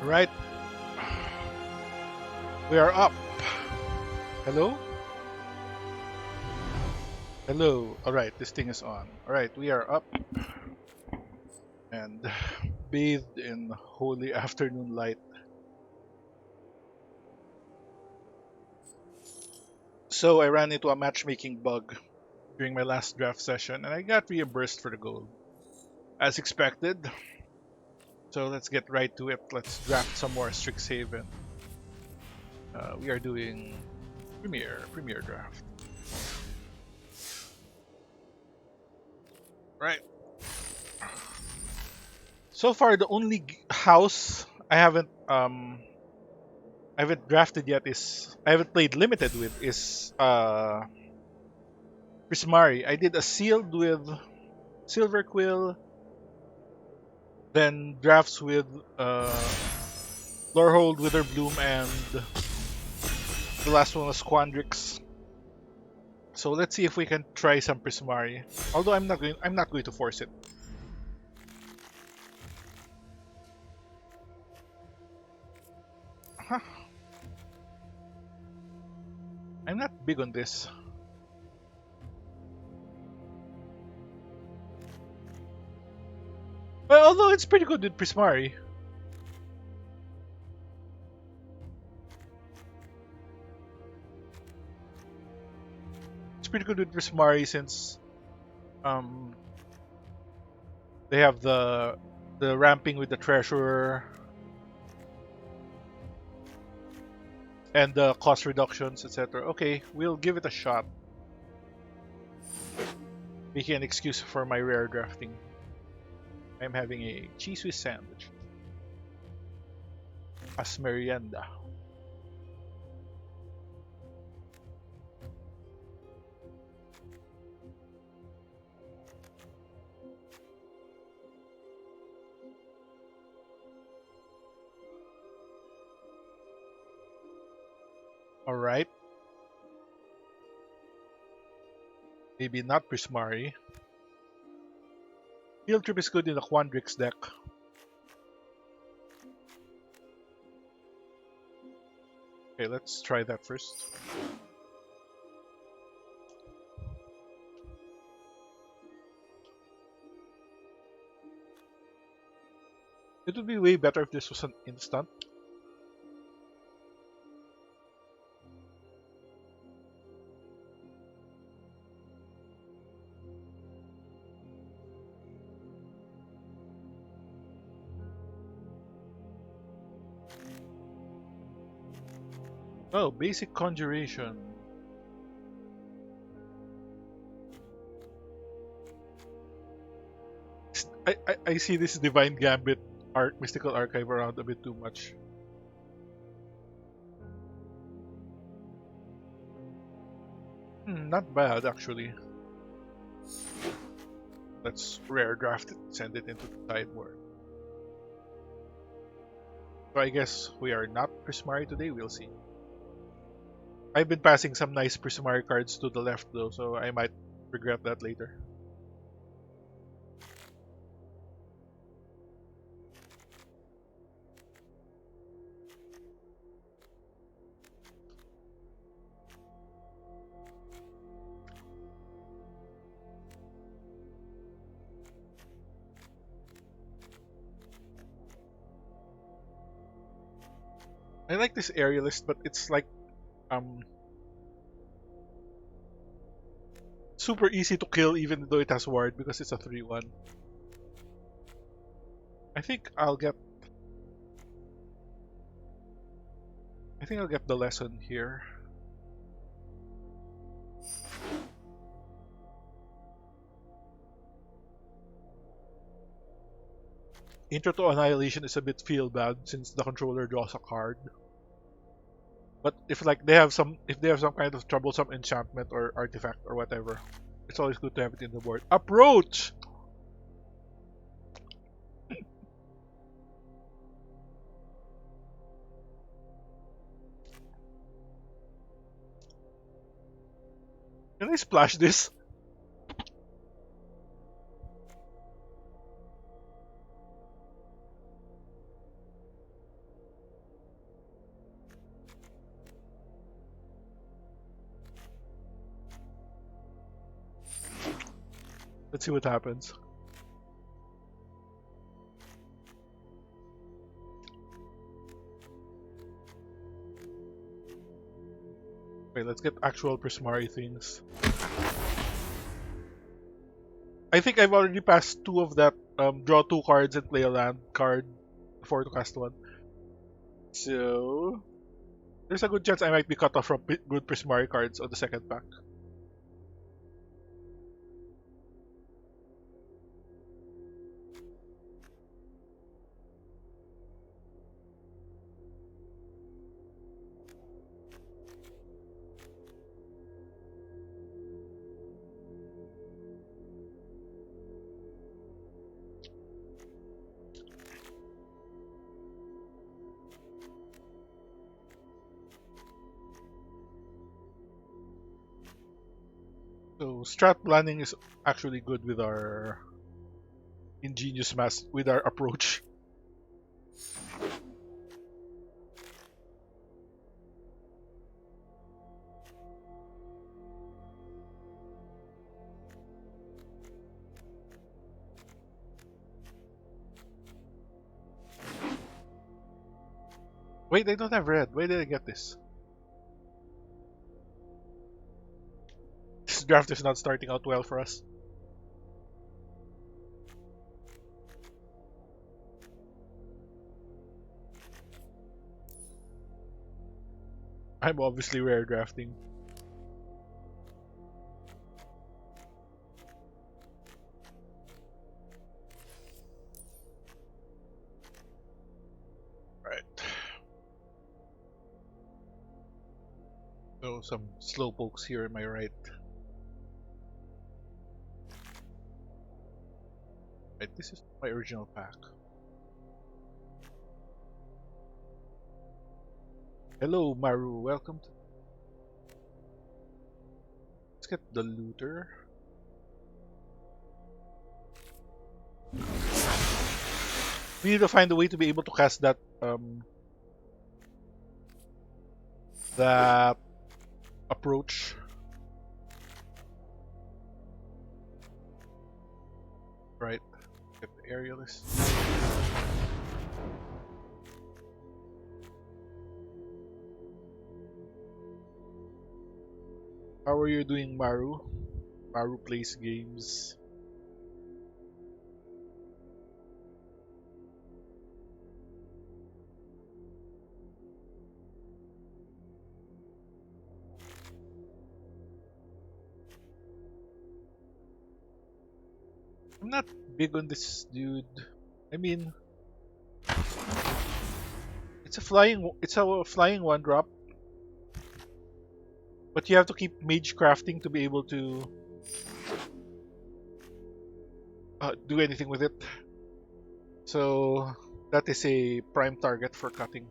Right, we are up. Hello? Hello. Alright, this thing is on. Alright, we are up and bathed in holy afternoon light. So I ran into a matchmaking bug during my last draft session and I got reimbursed for the gold. As expected. So let's get right to it. Let's draft some more Strixhaven. We are doing Premier draft. Right. So far, the only house I haven't drafted yet is I haven't played limited with is Prismari. I did a sealed with Silver Quill, then drafts with Lorehold, Witherbloom, and the last one was Quandrix. So let's see if we can try some Prismari. Although I'm not going to force it. Huh. I'm not big on this. Well, although it's pretty good with Prismari. It's pretty good with Prismari since um they have the ramping with the treasurer and the cost reductions, etc. Okay, we'll give it a shot. Making an excuse for my rare drafting. I'm having a cheese Swiss sandwich as merienda. Alright. Maybe not Prismari. Field Trip is good in the Quandrix deck. Okay, let's try that first. It would be way better if this was an instant. Oh, basic conjuration. I see this Divine Gambit Mystical Archive around a bit too much. Not bad actually. Let's rare draft it, send it into the sideboard. So I guess we are not Prismari today, we'll see. I've been passing some nice Prismari cards to the left though, so I might regret that later. I like this aerialist, but it's like super easy to kill even though it has ward because it's a 3/1. I think I'll get the lesson here. Intro to Annihilation is a bit feel bad since the controller draws a card. But if they have some kind of troublesome enchantment or artifact or whatever, it's always good to have it in the board. Approach! Can I splash this? Let's see what happens. Okay, let's get actual Prismari things. I think I've already passed 2 of that. Draw 2 cards and play a land card before to cast 1. So there's a good chance I might be cut off from good Prismari cards on the second pack. So strat planning is actually good with our ingenious mass with our approach. Wait, they don't have red. Where did I get this? This draft is not starting out well for us. I'm obviously rare drafting. Right. So some slow pokes here in my right. Right, this is my original pack. Hello, Maru. Welcome to. Let's get the looter. We need to find a way to be able to cast that that approach. Right. Get the aerialist. How are you doing, Maru? Maru plays games. I'm not big on this dude. I mean, it's a flying 1-drop, but you have to keep mage crafting to be able to do anything with it. So that is a prime target for cutting.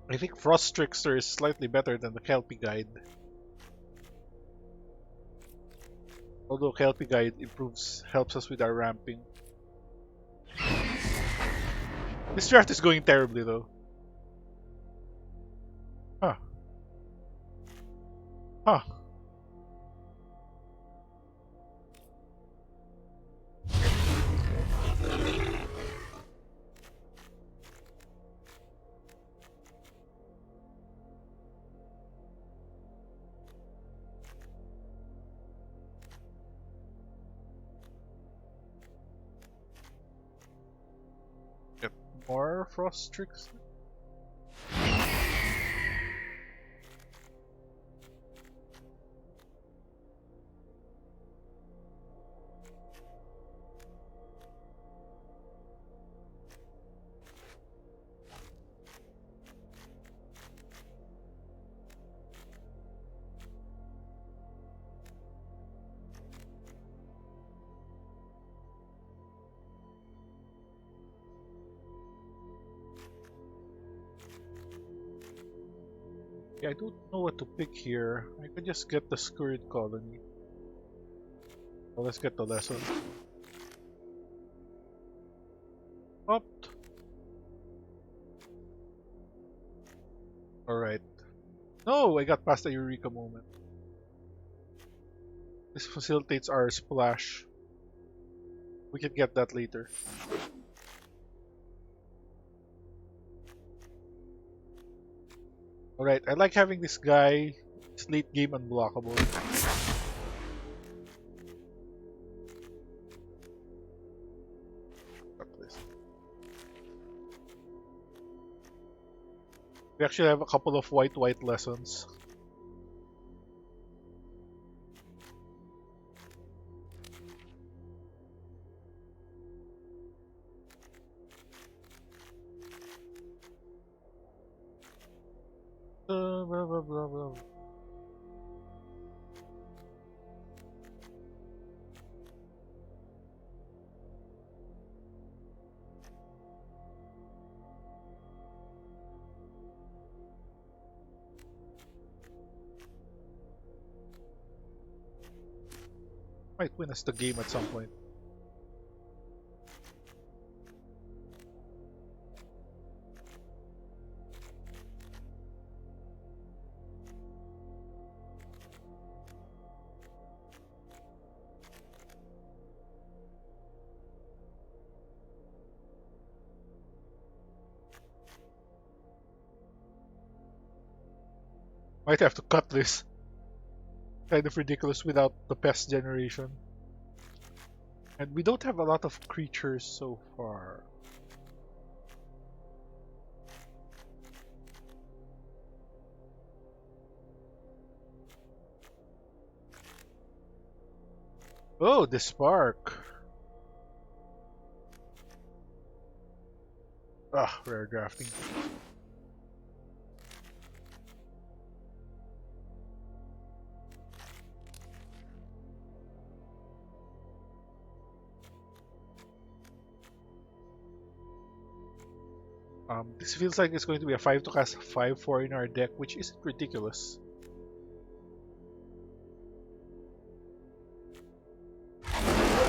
I think Frost Trickster is slightly better than the Kelpie Guide. Although Kelpie Guide helps us with our ramping. This draft is going terribly though. Huh. Huh. Get more Frost Trickster. Yeah, I don't know what to pick here. I could just get the Scurried Colony. Well, let's get the lesson. Up. Alright. No, I got past the Eureka moment. This facilitates our splash. We can get that later. Alright, I like having this guy. It's late game unblockable. We actually have a couple of white lessons. Blah, blah, blah, blah. Might win us the game at some point. Might have to cut this. Kind of ridiculous without the pest generation. And we don't have a lot of creatures so far. Oh, the spark. Ah, rare drafting. This feels like it's going to be a 5 to cast 5/4 in our deck, which isn't ridiculous.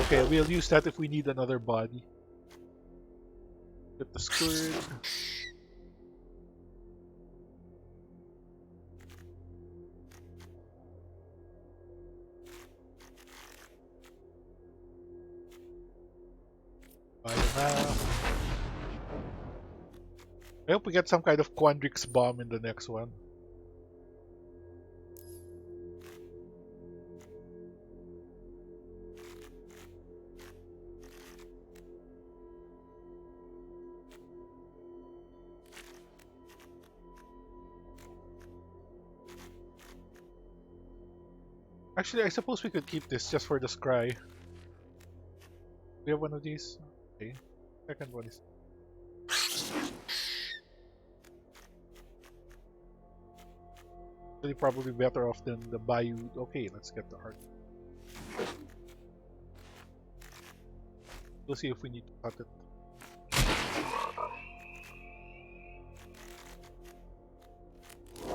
Okay, we'll use that if we need another body. Get the Scourge. I hope we get some kind of Quandrix bomb in the next one. Actually, I suppose we could keep this just for the scry. We have one of these? Okay. Second one is... probably better off than the Bayou. Okay, let's get the art. We'll see if we need to cut it.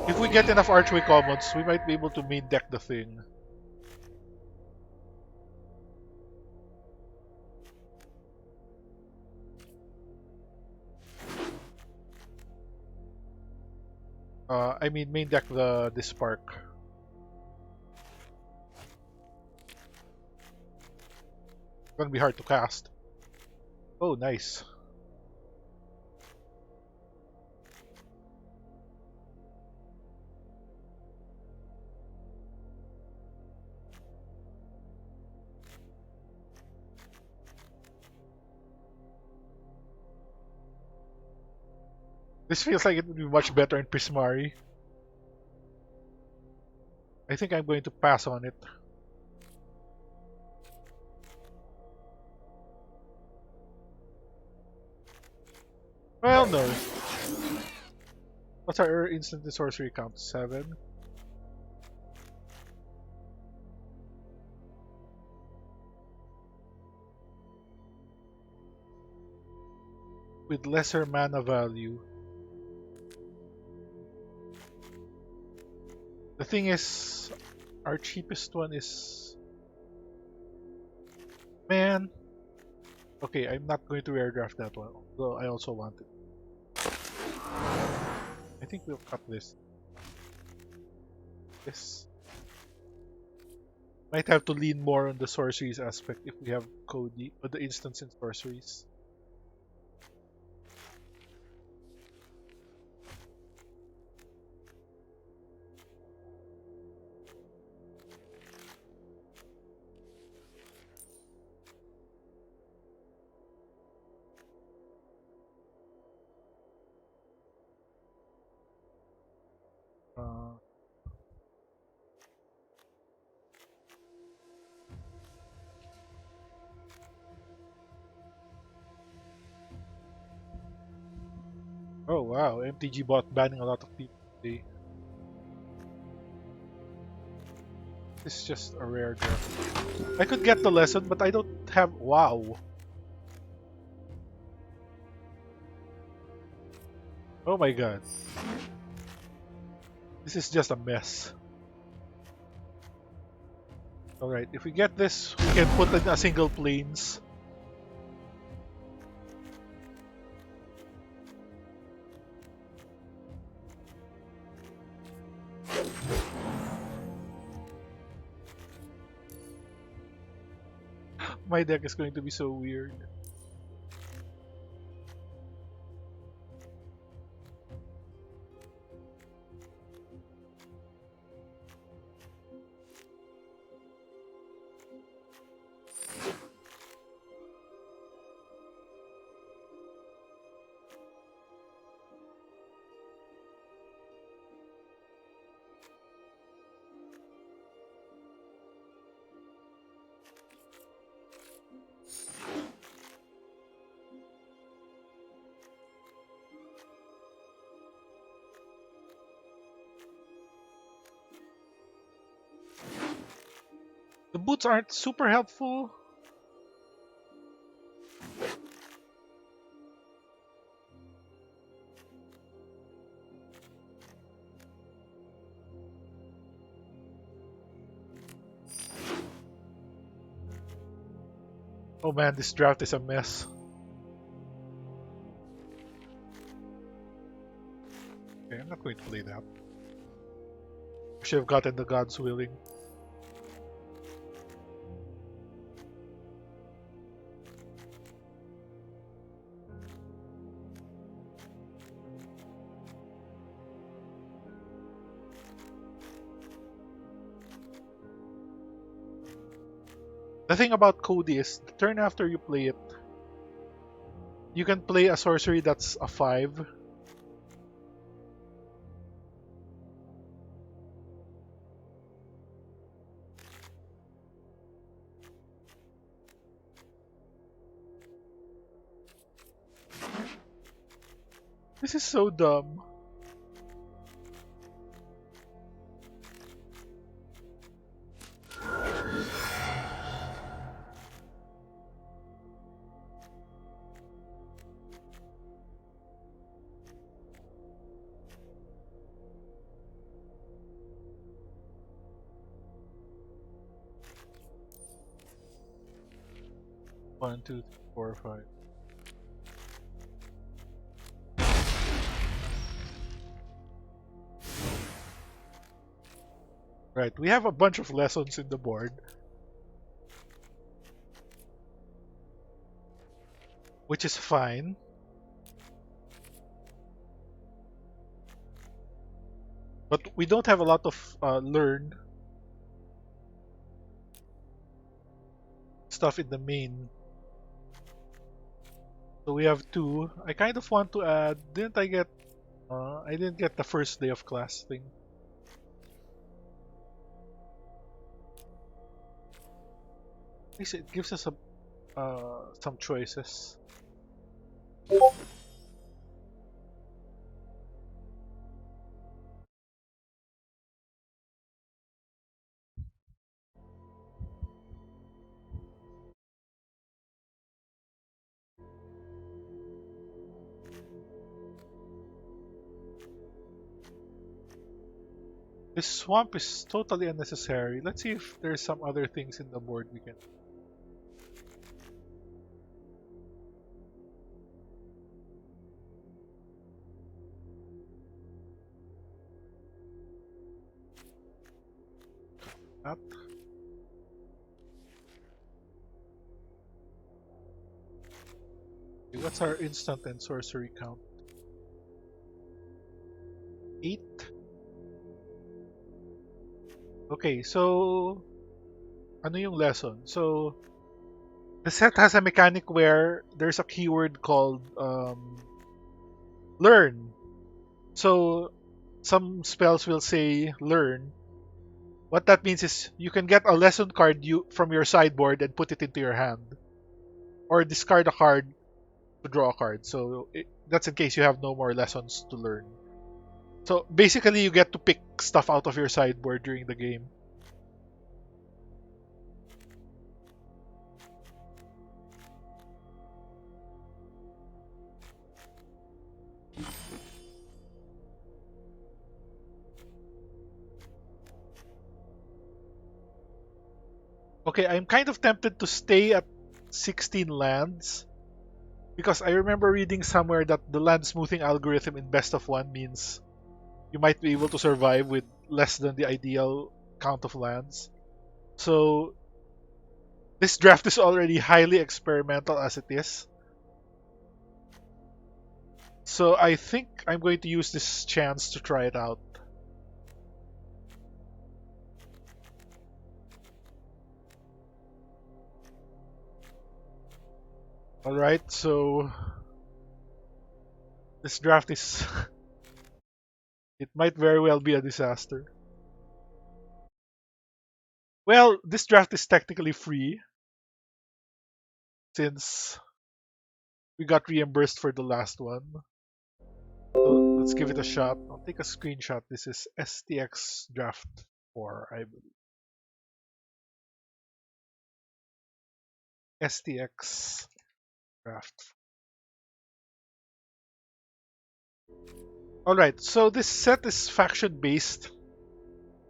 If we get enough Archway commons, we might be able to main deck the thing. I mean main deck the spark. It's gonna be hard to cast. Oh, nice. This feels like it would be much better in Prismari. I think I'm going to pass on it. Well, no. What's our instant sorcery count? 7? With lesser mana value. The thing is, our cheapest one is... Man! Okay, I'm not going to rare draft that one, though I also want it. I think we'll cut this. This. Might have to lean more on the sorceries aspect if we have Cody, or the instants in sorceries. Uh, oh wow, MTG bot banning a lot of people today. This is just a rare draft. I could get the lesson, but I don't have... Wow. Oh my god. This is just a mess. Alright, if we get this, we can put in a single planes. My deck is going to be so weird. The boots aren't super helpful. Oh man, this draft is a mess. Okay, I'm not going to play that. Should have gotten the God's Willing. The thing about Cody is, the turn after you play it, you can play a sorcery that's a 5. This is so dumb. One, two, three, four, five. Right, we have a bunch of lessons in the board. Which is fine. But we don't have a lot of learn stuff in the main. So we have 2. I kind of want to add... Didn't I get... I didn't get the first day of class thing. At least it gives us some choices. This swamp is totally unnecessary. Let's see if there's some other things in the board we can. That. Okay, what's our instant and sorcery count? 8. Okay, so ano yung lesson? So the set has a mechanic where there's a keyword called learn. So some spells will say learn. What that means is you can get a lesson card from your sideboard and put it into your hand, or discard a card to draw a card. So that's in case you have no more lessons to learn. So basically, you get to pick stuff out of your sideboard during the game. Okay, I'm kind of tempted to stay at 16 lands because I remember reading somewhere that the land smoothing algorithm in best of one means you might be able to survive with less than the ideal count of lands. So this draft is already highly experimental as it is. So I think I'm going to use this chance to try it out. Alright, so this draft is it might very well be a disaster. Well, this draft is technically free since we got reimbursed for the last one. So let's give it a shot. I'll take a screenshot. This is STX draft 4, I believe. STX draft. Alright, so this set is faction based.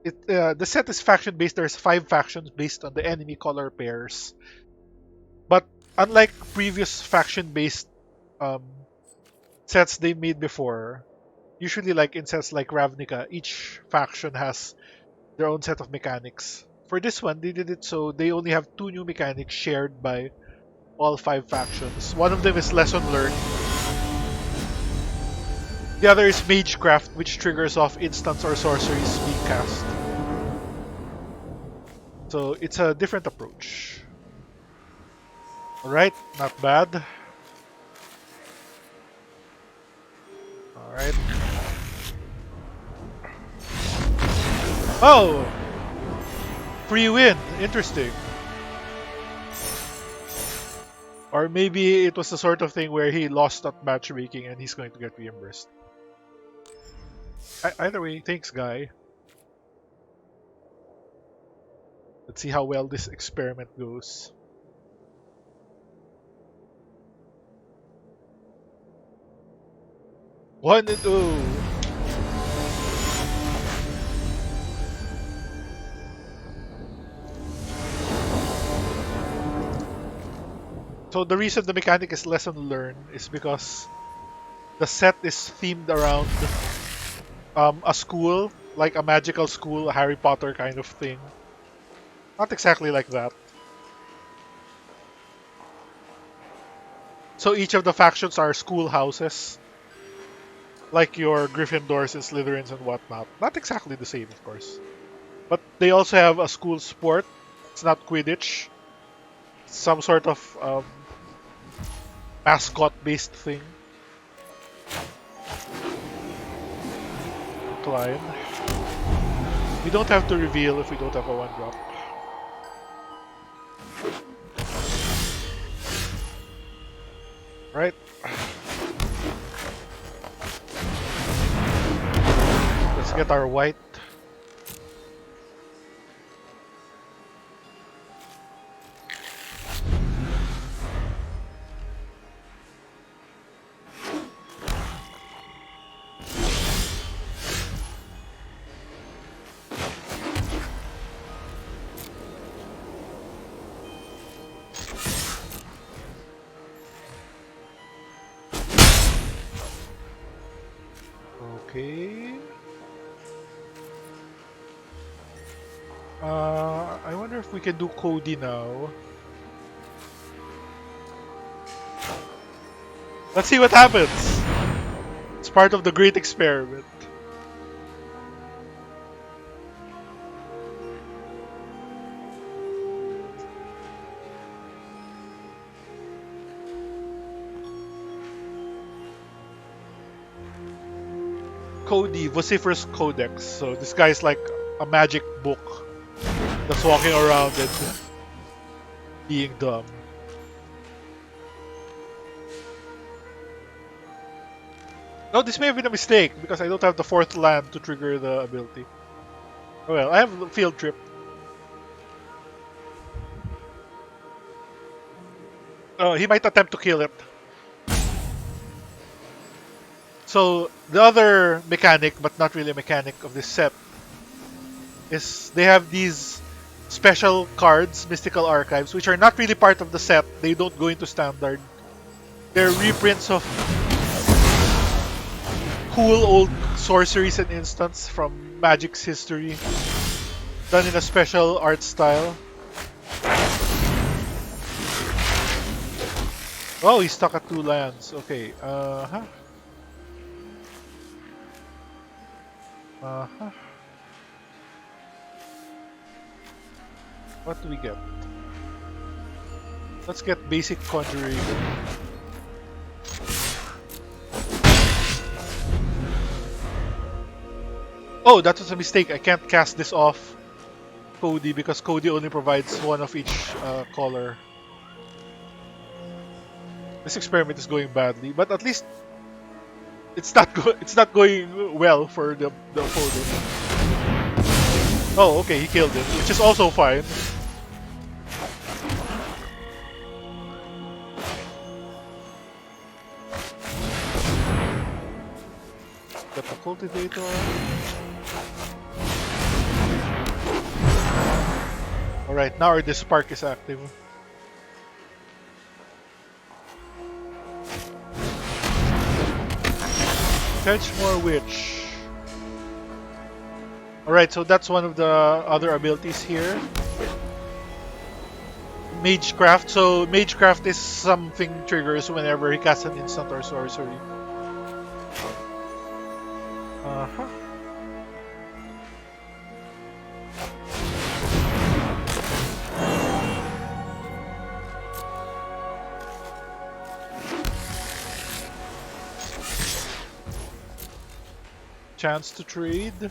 The set is faction based. There's 5 factions based on the enemy color pairs. But unlike previous faction based sets they made before, usually like in sets like Ravnica, each faction has their own set of mechanics. For this one, they did it so they only have 2 new mechanics shared by all 5 factions. One of them is Lesson Learned. The other is Magecraft, which triggers off instants or sorceries being cast. So it's a different approach. Alright, not bad. Alright. Oh! Free win. Interesting. Or maybe it was the sort of thing where he lost at matchmaking and he's going to get reimbursed. Either way, thanks, guy. Let's see how well this experiment goes. One and oh. So the reason the mechanic is lesson learned is because the set is themed around a school, like a magical school, a Harry Potter kind of thing. Not exactly like that. So each of the factions are schoolhouses, like your Gryffindors and Slytherins and whatnot. Not exactly the same, of course. But they also have a school sport. It's not Quidditch. It's some sort of mascot-based thing. Decline. We don't have to reveal if we don't have a 1-drop. Right. Let's get our white. Okay. I wonder if we can do Cody now. Let's see what happens. It's part of the great experiment. Cody, Vociferous Codex. So this guy's like a magic book that's walking around and being dumb. No, this may have been a mistake because I don't have the fourth land to trigger the ability. Oh well, I have the field trip. He might attempt to kill it. So the other mechanic, but not really a mechanic of this set, is they have these special cards, Mystical Archives, which are not really part of the set. They don't go into standard. They're reprints of cool old sorceries and instants from Magic's history, done in a special art style. Oh, he's stuck at 2 lands. Okay, What do we get? Let's get basic conjuring. Oh, that was a mistake. I can't cast this off Cody because Cody only provides 1 of each color. This experiment is going badly, but at least it's not going well for the opponent. Oh, okay, he killed it, which is also fine. Got the cultivator. Alright, now our Spark is active. Fetchmore Witch. Alright, so that's one of the other abilities here. Magecraft. So Magecraft is something triggers whenever he casts an instant or sorcery. Chance to trade.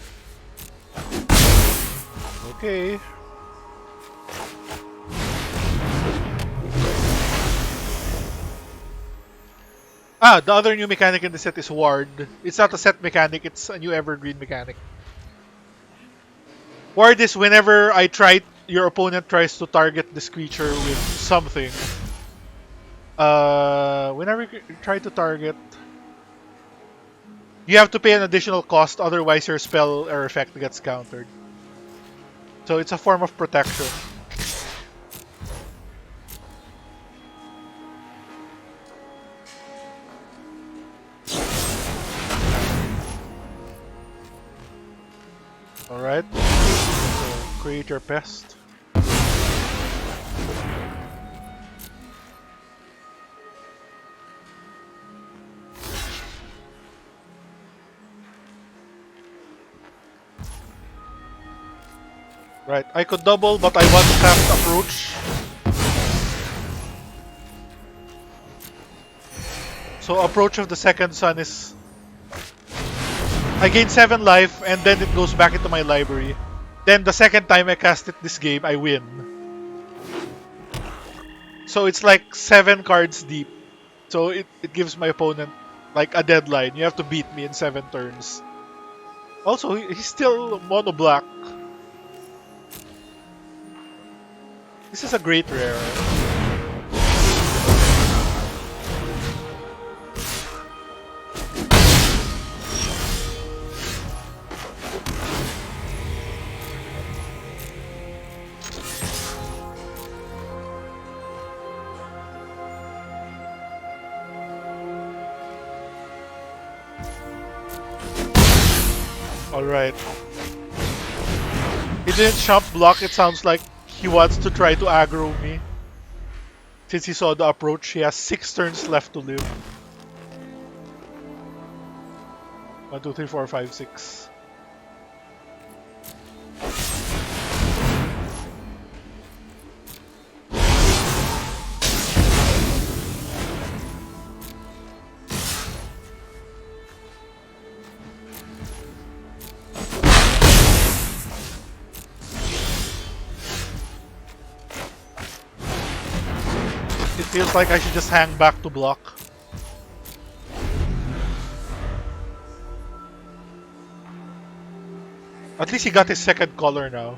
Okay. The other new mechanic in the set is Ward. It's not a set mechanic, it's a new evergreen mechanic. Ward is whenever your opponent tries to target this creature with something. Whenever you try to target, you have to pay an additional cost, otherwise your spell or effect gets countered. So it's a form of protection. Alright. So create your pest. Right, I could double, but I want to cast Approach. So Approach of the Second Sun is... I gain 7 life, and then it goes back into my library. Then the second time I cast it this game, I win. So it's like 7 cards deep. So it gives my opponent like a deadline. You have to beat me in 7 turns. Also, he's still mono black. This is a great rare. Alright. He didn't chump block. It sounds like he wants to try to aggro me. Since he saw the approach, he has 6 turns left to live. 1, 2, 3, 4, 5, 6. It feels like I should just hang back to block. At least he got his second color now.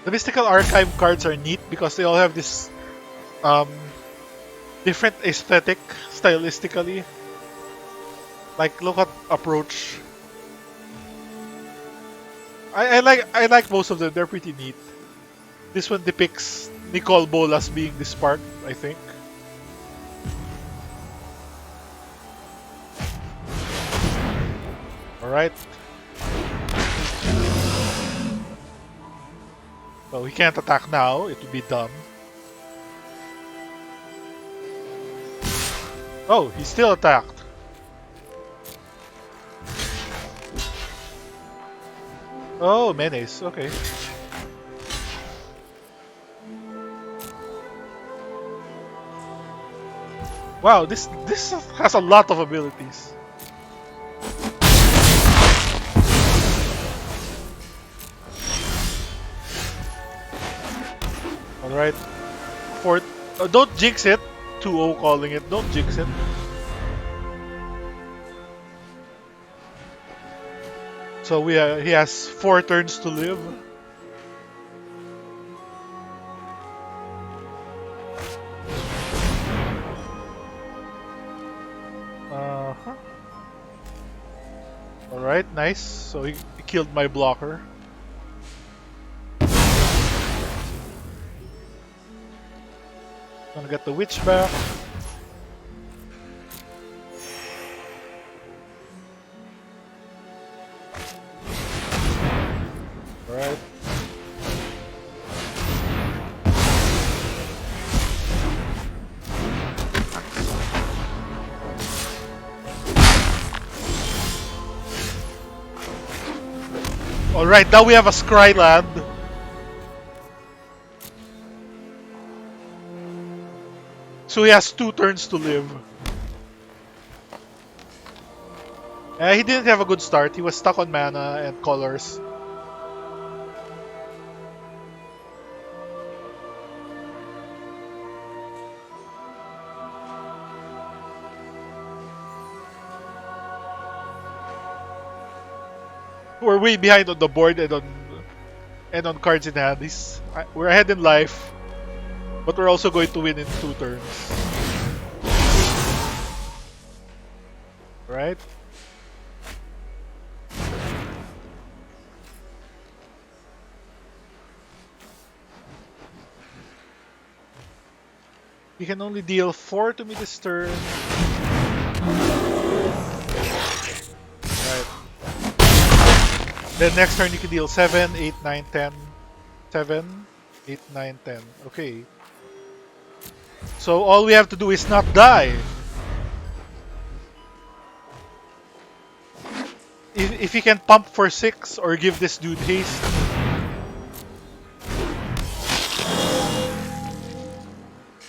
The Mystical Archive cards are neat because they all have this different aesthetic stylistically. Like, look at approach. I like most of them. They're pretty neat. This one depicts Nicole Bolas being the spark, I think. Alright. So he can't attack now, it would be dumb. Oh, he still attacked. Oh, menace, okay. Wow, this has a lot of abilities. Alright. Don't jinx it. 2-0 calling it. Don't jinx it. So he has 4 turns to live. Alright, nice. So he killed my blocker. Gonna get the witch back. Alright. Alright, now we have a Scry land. So he has 2 turns to live. He didn't have a good start. He was stuck on mana and colors. We're way behind on the board and on cards in hand. We're ahead in life. But we're also going to win in 2 turns. Right? You can only deal 4 to me this turn. Right. Then next turn you can deal 7, 8, 9, 10. 7, 8, 9, 10. Okay. So all we have to do is not die. If he can pump for 6 or give this dude haste.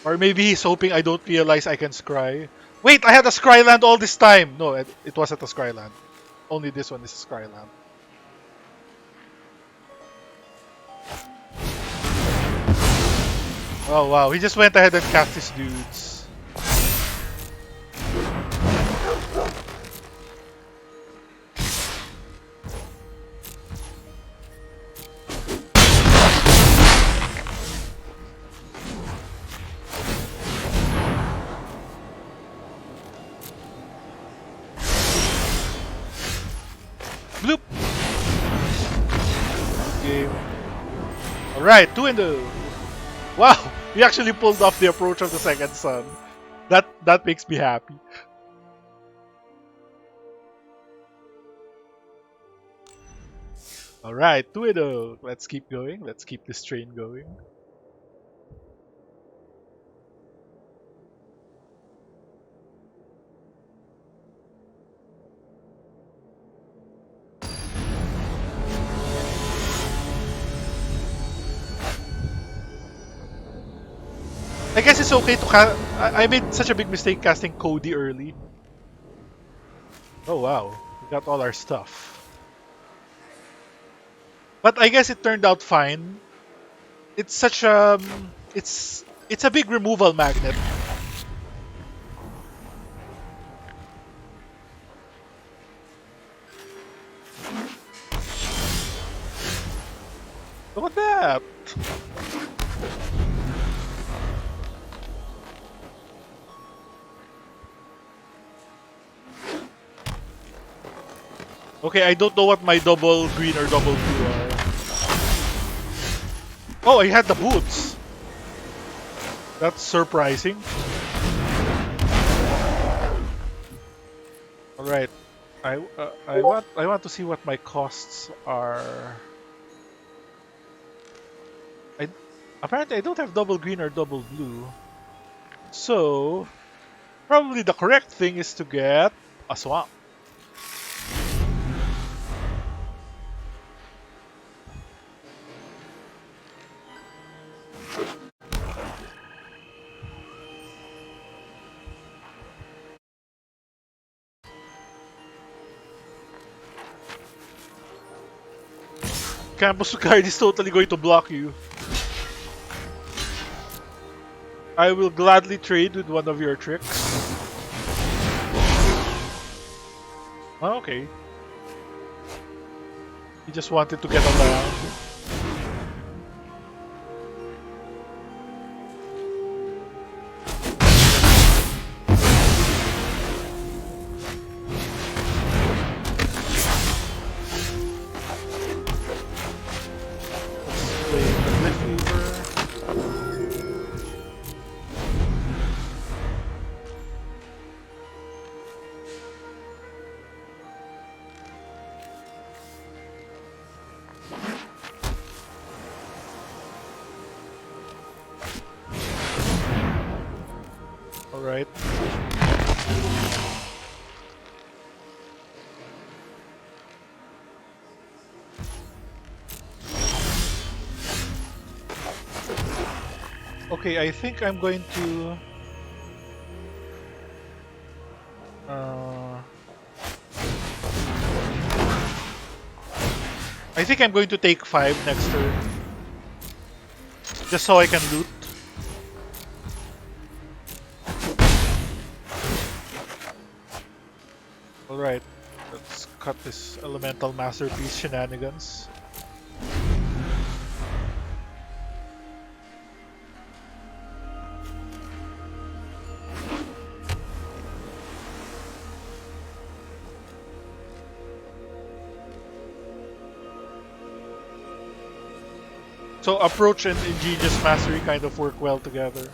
Or maybe he's hoping I don't realize I can scry. Wait, I had a scry land all this time! No, it wasn't a scry land. Only this one is a scry land. Oh wow, he just went ahead and cast his dudes. game. Alright, 2-0. Wow, we actually pulled off the approach of the second sun. That makes me happy. Alright, 2-0. Let's keep going. Let's keep this train going. I guess it's okay to I made such a big mistake casting Cody early. Oh wow, we got all our stuff. But I guess it turned out fine. It's such it's a big removal magnet. Look at that. Okay, I don't know what my double green or double blue are. Oh, I had the boots. That's surprising. All right, I want to see what my costs are. Apparently I don't have double green or double blue, so probably the correct thing is to get a swamp. Campus guard is totally going to block you. I will gladly trade with one of your tricks. Oh, okay. He just wanted to get on the round. Alright. Okay, I think I'm going to... I think I'm going to take 5 next turn. Just so I can loot. Alright, let's cut this elemental masterpiece shenanigans. So approach and ingenious mastery kind of work well together.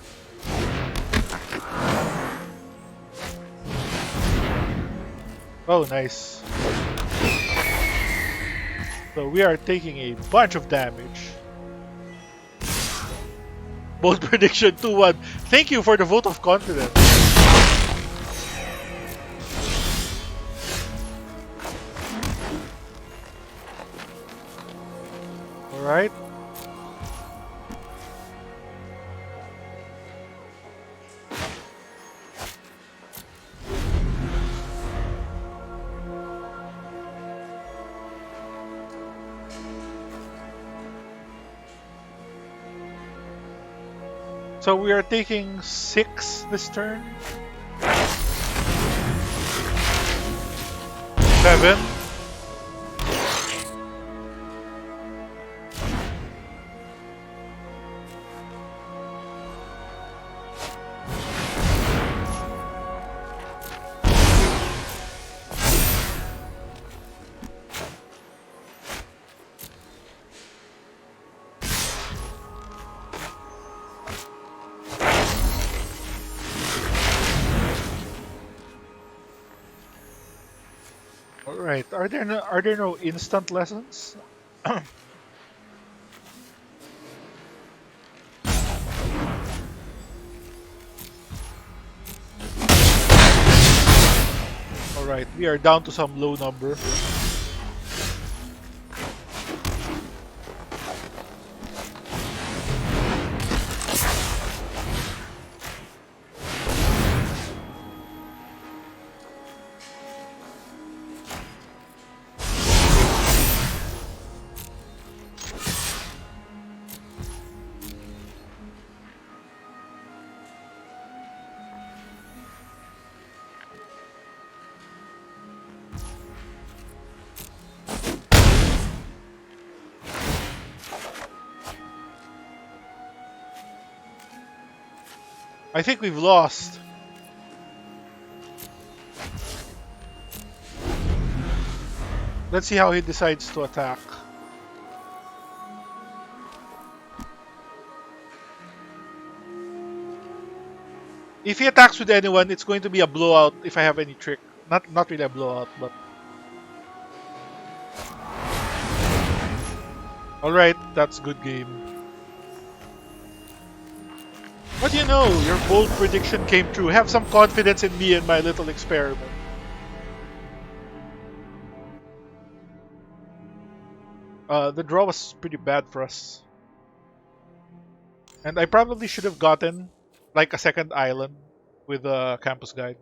Oh, nice. So we are taking a bunch of damage. Bold prediction 2-1. Thank you for the vote of confidence. Alright. So we are taking 6 this turn. 7. Right. Are there no instant lessons? All right. We are down to some low number. I think we've lost. Let's see how he decides to attack. If he attacks with anyone, it's going to be a blowout if I have any trick. Not really a blowout, but... Alright, that's good game. What do you know? Your bold prediction came true. Have some confidence in me and my little experiment. The draw was pretty bad for us. And I probably should have gotten like a second island with a campus guide.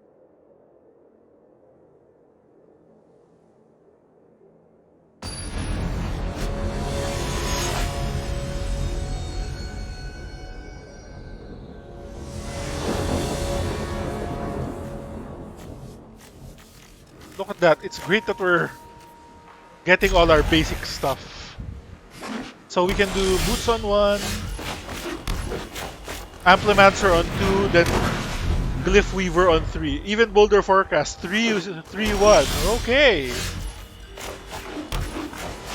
Look at that. It's great that we're getting all our basic stuff. So we can do Boots on 1, Amplimancer on 2, then Glyph Weaver on 3. Even Boulder Forecast, 3-1. Okay.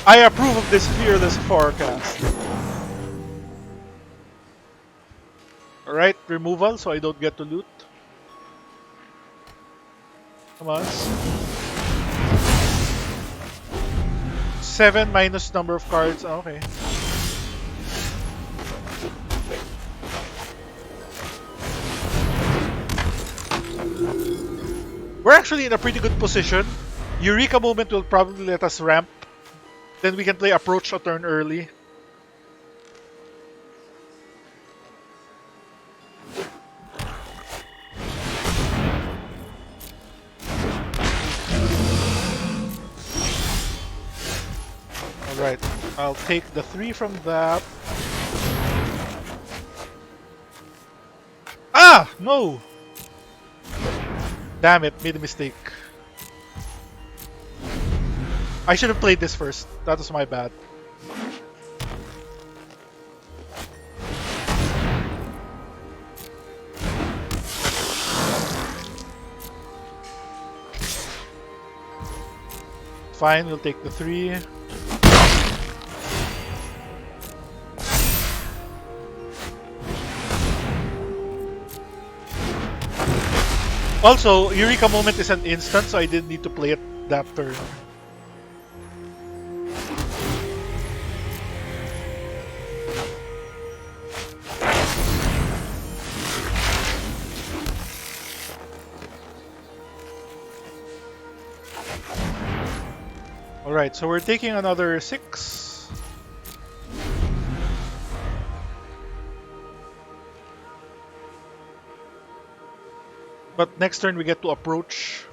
I approve of this fearless forecast. Alright, removal so I don't get to loot. Come on. 7 minus number of cards. Oh, okay. We're actually in a pretty good position. Eureka Moment will probably let us ramp. Then we can play Approach a turn early. Alright, I'll take the 3 from that. Ah! No! Damn it, made a mistake. I should have played this first. That was my bad. Fine, we'll take the 3. Also, Eureka Moment is an instant, so I didn't need to play it that turn. Alright, so we're taking another 6. But next turn we get to approach.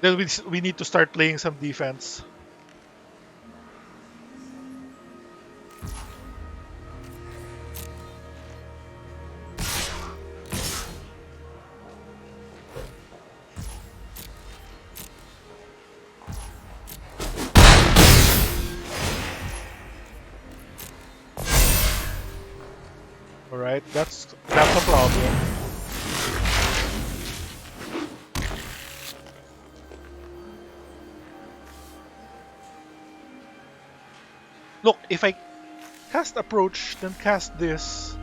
Then we need to start playing some defense. Alright, that's a problem. Look, if I cast Approach, then cast this.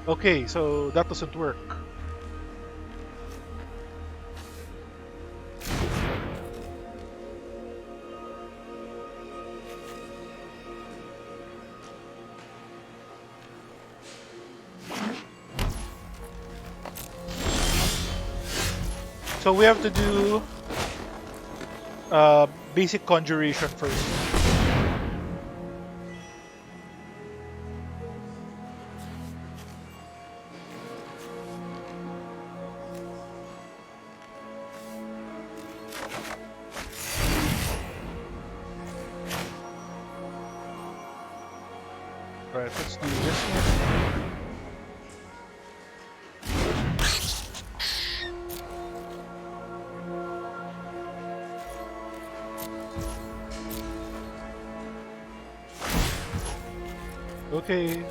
Okay, so that doesn't work. So we have to do basic conjuration first. Right, let's do this one. Okay.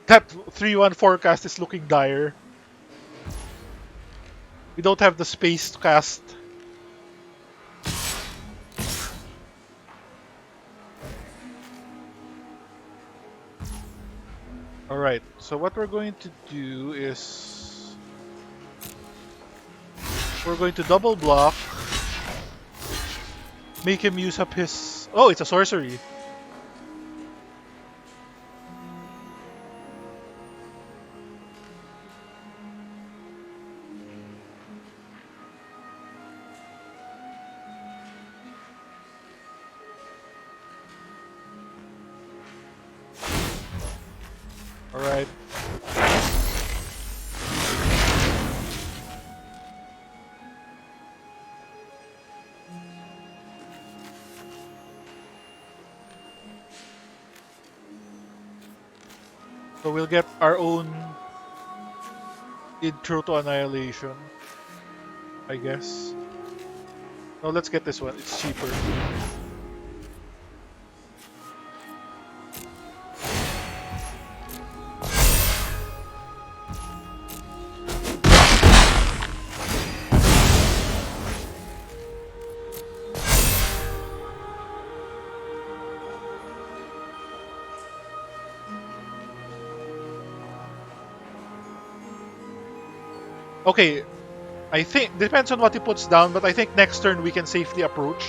That 3-1 forecast is looking dire. We don't have the space to cast. Alright, so what we're going to do is we're going to double block, make him use up his... Oh, it's a sorcery. Alright. So we'll get our own intro to Annihilation, I guess. No, let's get this one. It's cheaper. Okay, I think depends on what he puts down, but I think next turn we can safely approach.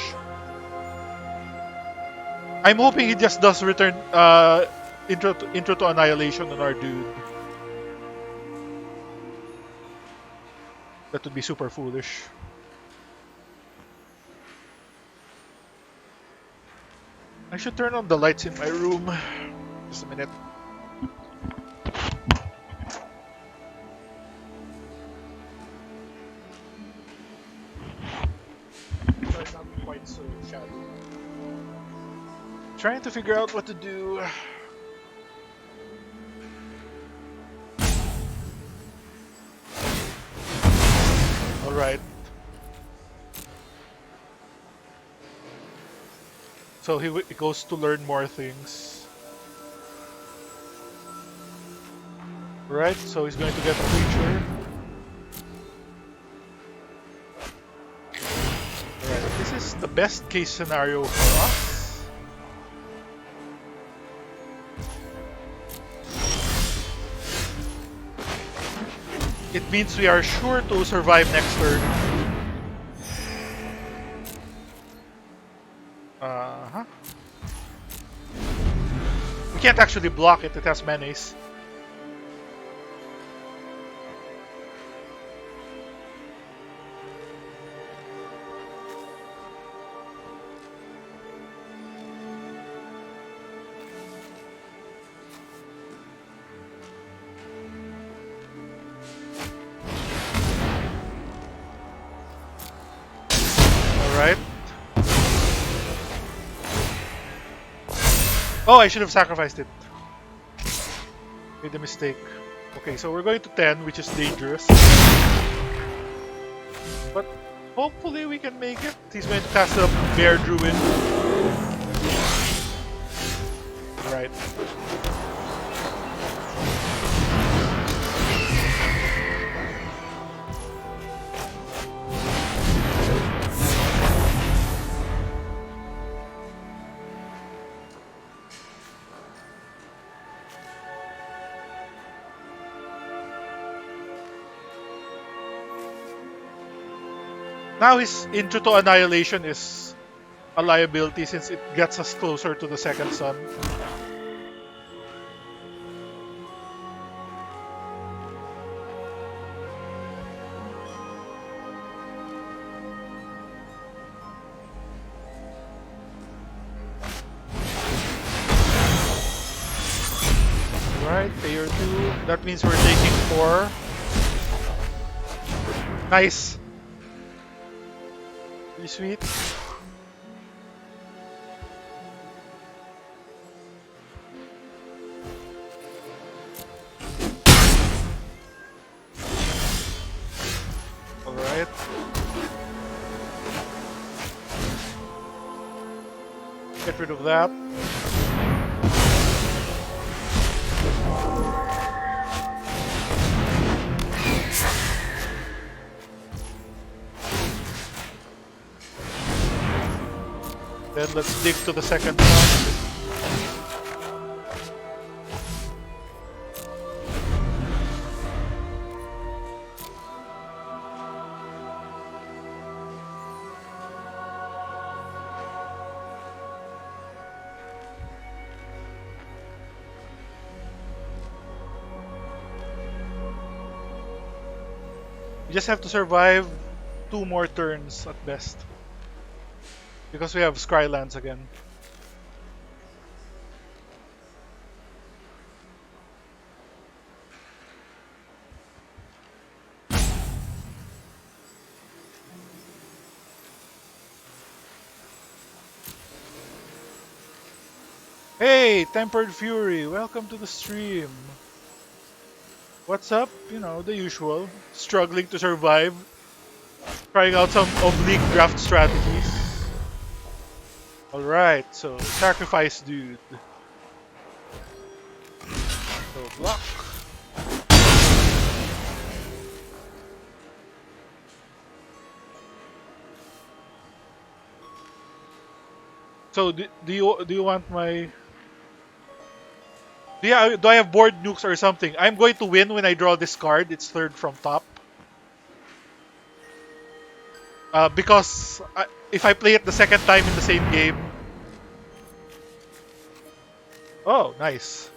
I'm hoping he just does return intro to Annihilation on our dude. That would be super foolish. I should turn on the lights in my room. Just a minute. Not quite so shadowy. Trying to figure out what to do. Alright. So he goes to learn more things. Right, so he's going to get a creature. Alright, this is the best case scenario for us. It means we are sure to survive next turn. Uh-huh. We can't actually block it, it has menace. Alright. Oh, I should have sacrificed it. Made a mistake. Okay, so we're going to 10, which is dangerous. But hopefully we can make it. He's going to cast a Bear Druid. right. Now his intro to Annihilation is a liability since it gets us closer to the second sun. Alright, layer 2. That means we're taking 4. Nice. Pretty sweet. Alright. Get rid of that. Then let's dig to the second one. We just have to survive 2 more turns at best. Because we have Skylands again. Hey, Tempered Fury, welcome to the stream. What's up? You know, the usual. Struggling to survive. Trying out some oblique draft strategies. Alright, so sacrifice dude. So block. So do you want my do I have board nukes or something? I'm going to win when I draw this card. It's third from top. Because if I play it the second time in the same game. Oh, nice.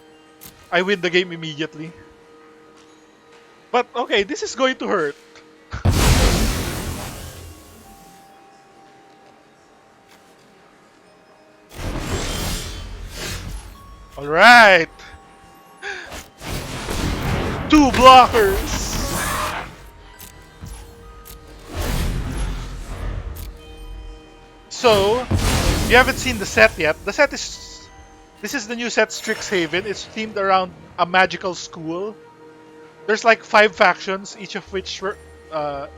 I win the game immediately. But okay, this is going to hurt. Alright. 2 blockers. So, you haven't seen the set yet. The set is... This is the new set, Strixhaven. It's themed around a magical school. There's like 5 factions, each of which were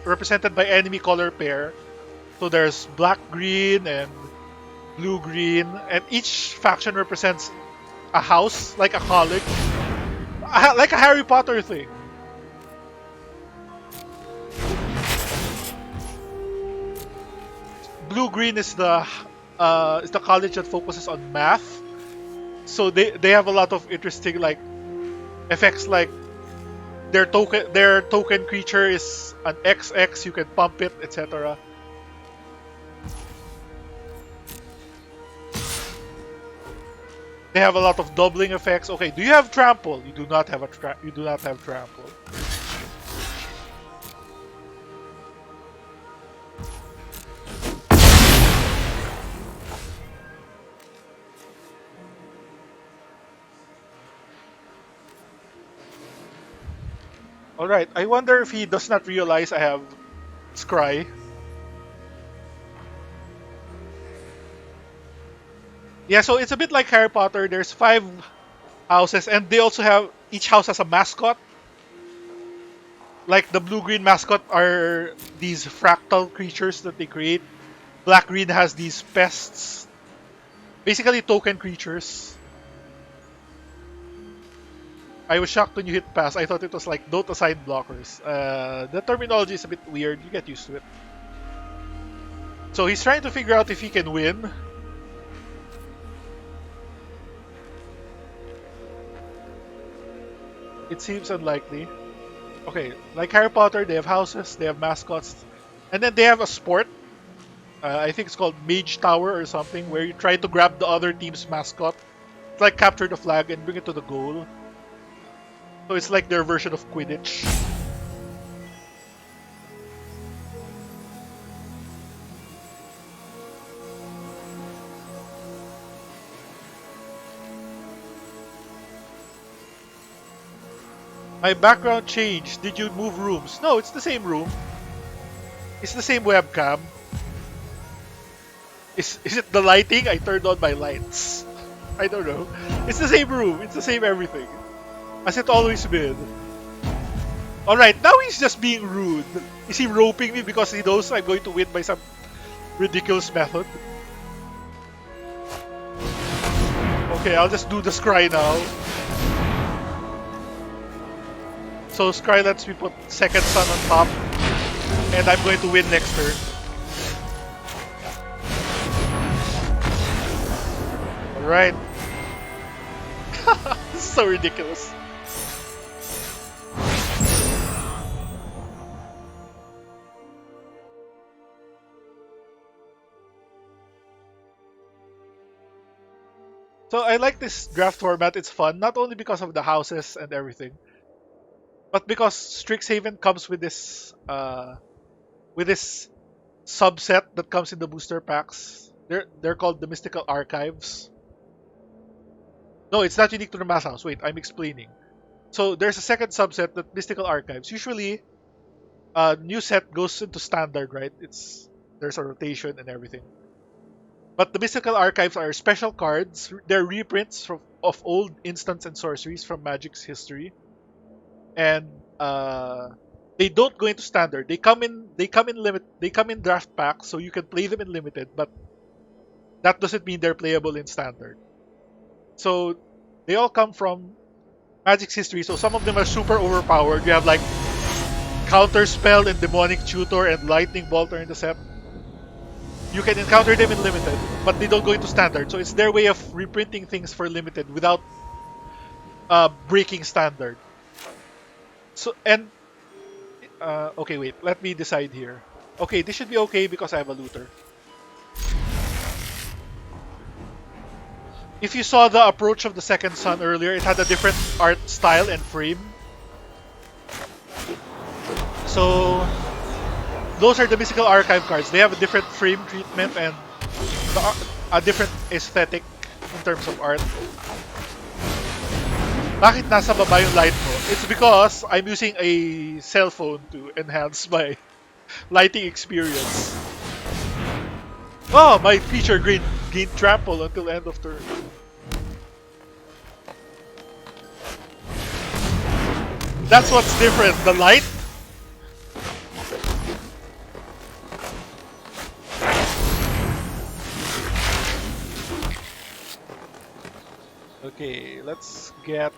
represented by enemy color pair. So there's black-green and blue-green. And each faction represents a house, like a college. Like a Harry Potter thing. Blue-green is the college that focuses on math. So they have a lot of interesting like effects, like their token creature is an XX, you can pump it, etc. They have a lot of doubling effects. Okay, do you have trample? You do not have trample. Alright, I wonder if he does not realize I have Scry. Yeah, so it's a bit like Harry Potter. There's 5 houses, and they also have... Each house has a mascot. Like, the blue-green mascot are these fractal creatures that they create. Black-green has these pests. Basically, token creatures. I was shocked when you hit pass. I thought it was like don't assign blockers. The terminology is a bit weird. You get used to it. So he's trying to figure out if he can win. It seems unlikely. Okay, like Harry Potter, they have houses, they have mascots, and then they have a sport. I think it's called Mage Tower or something, where you try to grab the other team's mascot. It's like capture the flag and bring it to the goal. So it's like their version of Quidditch. My background changed. Did you move rooms? No, it's the same room. It's the same webcam. Is it the lighting? I turned on my lights. I don't know. It's the same room. It's the same everything. As it always been. Alright, now he's just being rude. Is he roping me because he knows I'm going to win by some ridiculous method? Okay, I'll just do the scry now. So scry lets me put second sun on top. And I'm going to win next turn. Alright. This is so ridiculous. So I like this draft format. It's fun, not only because of the houses and everything, but because Strixhaven comes with this subset that comes in the booster packs. They're called the Mystical Archives. No, it's not unique to the Mass House. Wait, I'm explaining. So there's a second subset, that Mystical Archives. Usually, a new set goes into standard, right? There's a rotation and everything. But the Mystical Archives are special cards. They're reprints of old instants and sorceries from Magic's history, and they don't go into standard. They come in draft packs, so you can play them in limited. But that doesn't mean they're playable in standard. So they all come from Magic's history. So some of them are super overpowered. You have like Counter Spell and Demonic Tutor and Lightning Bolt are in the set. You can encounter them in limited, but they don't go into standard. So it's their way of reprinting things for limited without breaking standard. So and okay, wait. Let me decide here. Okay, this should be okay because I have a looter. If you saw the approach of the second sun earlier, it had a different art style and frame. So those are the Mystical Archive cards. They have a different frame treatment and a different aesthetic in terms of art. Bakit nasa baba yung light mo? It's because I'm using a cell phone to enhance my lighting experience. Oh, my creature gained trample until end of turn. That's what's different. The light. Okay, let's get...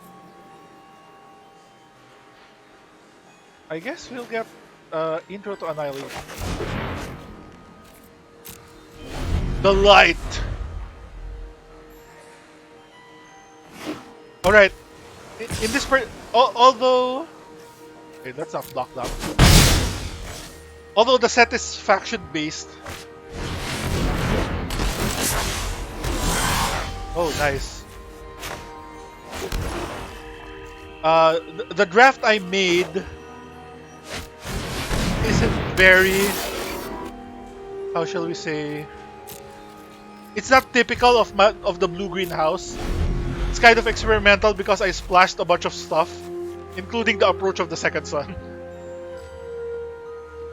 I guess we'll get Intro to Annihilation. The light! Alright. In this part, although... Okay, let's not block that. Although the set is faction-based. Oh, nice. The draft I made isn't very, how shall we say, it's not typical of the blue-green house. It's kind of experimental because I splashed a bunch of stuff, including the approach of the second sun.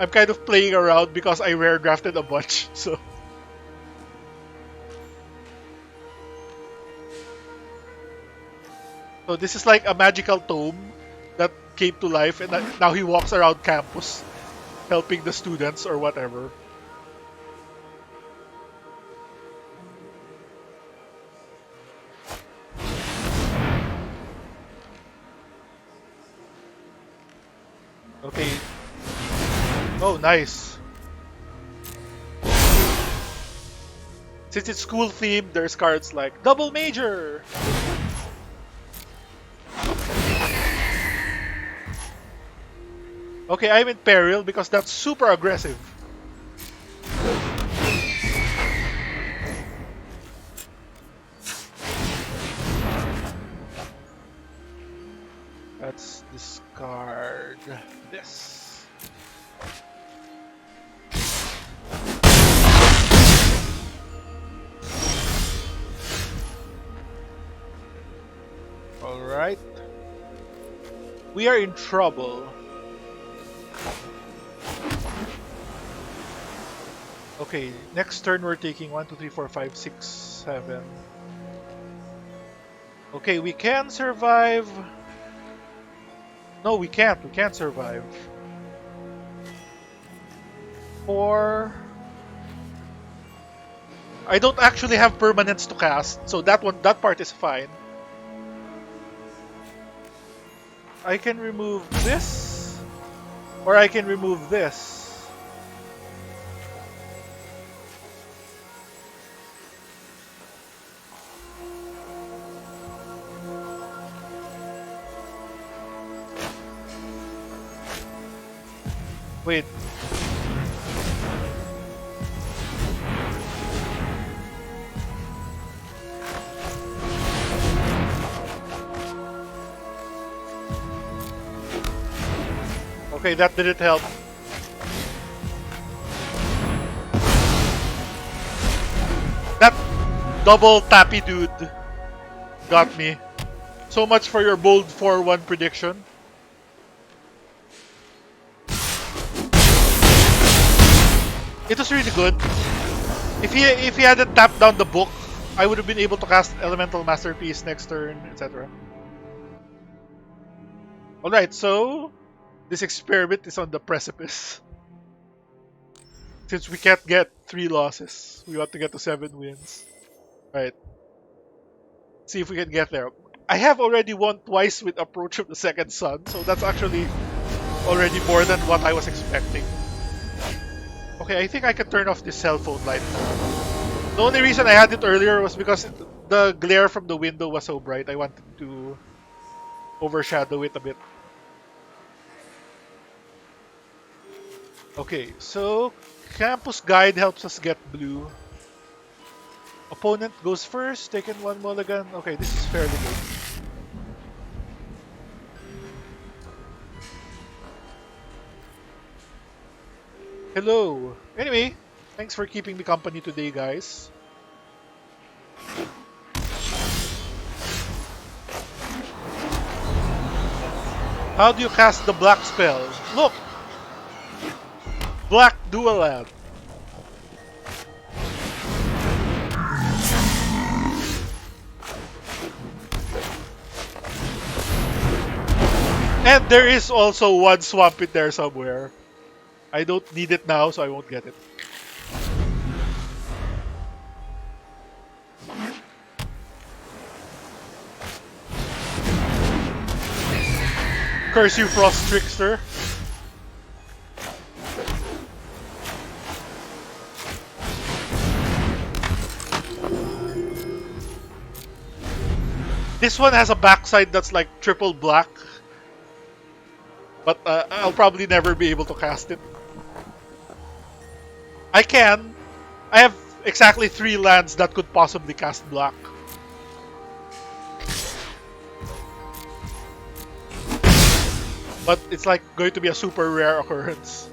I'm kind of playing around because I rare drafted a bunch, so. So this is like a magical tome that came to life, and now he walks around campus helping the students or whatever. Okay. Oh, nice. Since it's school themed, there's cards like Double Major. Okay, I'm in peril because that's super aggressive. Let's discard this. Alright. We are in trouble. Okay, next turn we're taking 1, 2, 3, 4, 5, 6, 7. Okay, we can survive. No, we can't. We can't survive. 4. I don't actually have permanents to cast, so that part is fine. I can remove this, or I can remove this. Wait. Okay, that didn't help. That double tappy dude got me. So much for your bold 4-1 prediction. It was really good. If he hadn't tapped down the book, I would have been able to cast Elemental Masterpiece next turn, etc. Alright, so this experiment is on the precipice. Since we can't get 3 losses, we want to get to 7 wins. Right. See if we can get there. I have already won twice with Approach of the Second Sun, so that's actually already more than what I was expecting. Okay, I think I can turn off this cell phone light now. The only reason I had it earlier was because the glare from the window was so bright. I wanted to overshadow it a bit. Okay, so Campus Guide helps us get blue. Opponent goes first, taking 1 mulligan. Okay, this is fairly good. Hello. Anyway, thanks for keeping me company today, guys. How do you cast the black spell? Look! Black Dual Land. And there is also 1 swamp in there somewhere. I don't need it now, so I won't get it. Curse you, Frost Trickster. This one has a backside that's like triple black. But I'll probably never be able to cast it. I can. I have exactly 3 lands that could possibly cast black. But it's like going to be a super rare occurrence.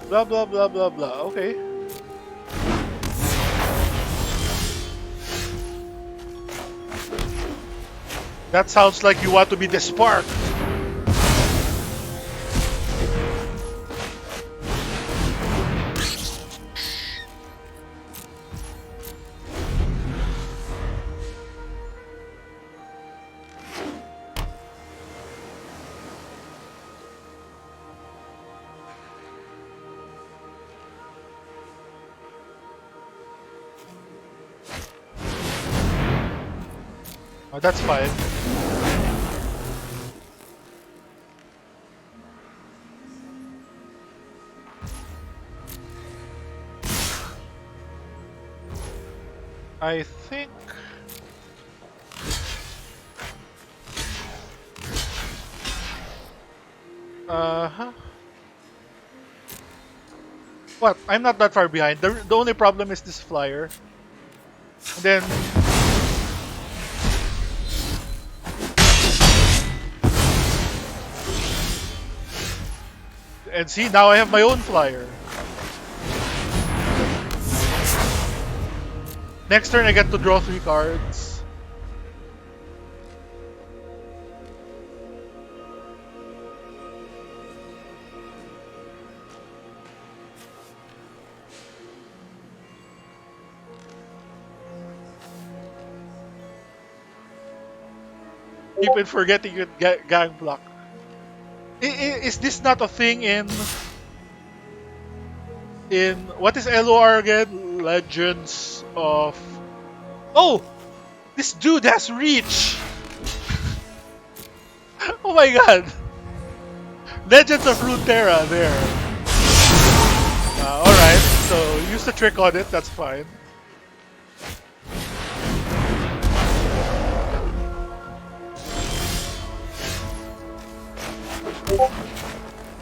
Blah blah blah blah blah. Okay. That sounds like you want to be the spark. Oh, that's fine. I think... Uh-huh. What? I'm not that far behind. The only problem is this flyer. And then... And see, now I have my own flyer. Next turn I get to draw 3 cards. Keep it forgetting you gang block. Is this not a thing in what is LOR again? Legends of... Oh! This dude has reach! Oh my god! Legends of Runeterra, there. Alright, so use the trick on it, that's fine.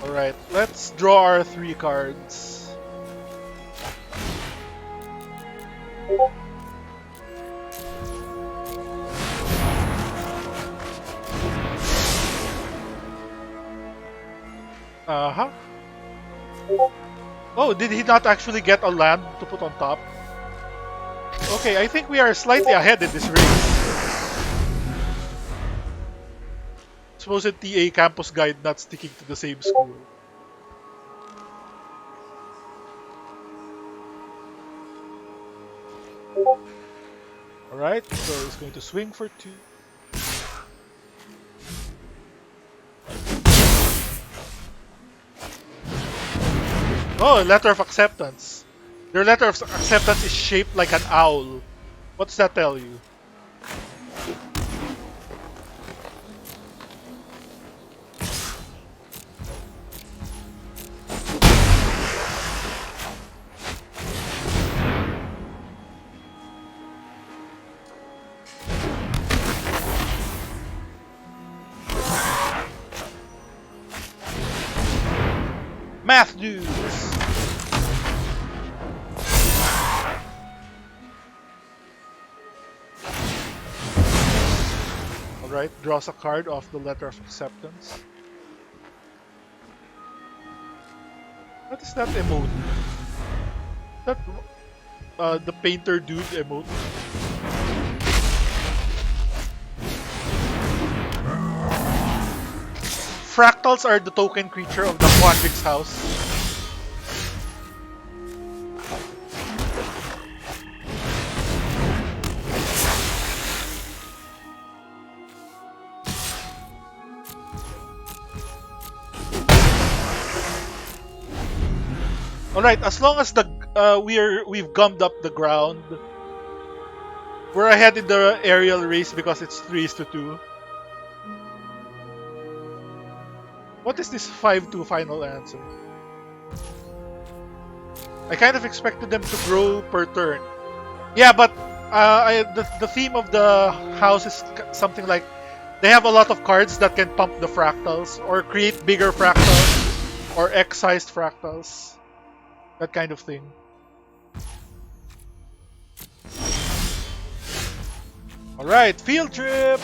Alright, let's draw our 3 cards. Uh-huh. Oh, did he not actually get a land to put on top? Okay, I think we are slightly ahead in this race. Supposed TA campus guide not sticking to the same school. Alright, so he's going to swing for 2. Oh, letter of acceptance. Their letter of acceptance is shaped like an owl. What does that tell you? Math dudes! Alright, draws a card off the letter of acceptance. What is that emote? That the painter dude emote. Fractals are the token creature of the Quandrix house. Alright, as long as the we've gummed up the ground, we're ahead in the aerial race because it's 3:2. What is this 5-2 final answer? I kind of expected them to grow per turn. Yeah, but the theme of the house is something like they have a lot of cards that can pump the fractals or create bigger fractals or X-sized fractals. That kind of thing. Alright, field trip!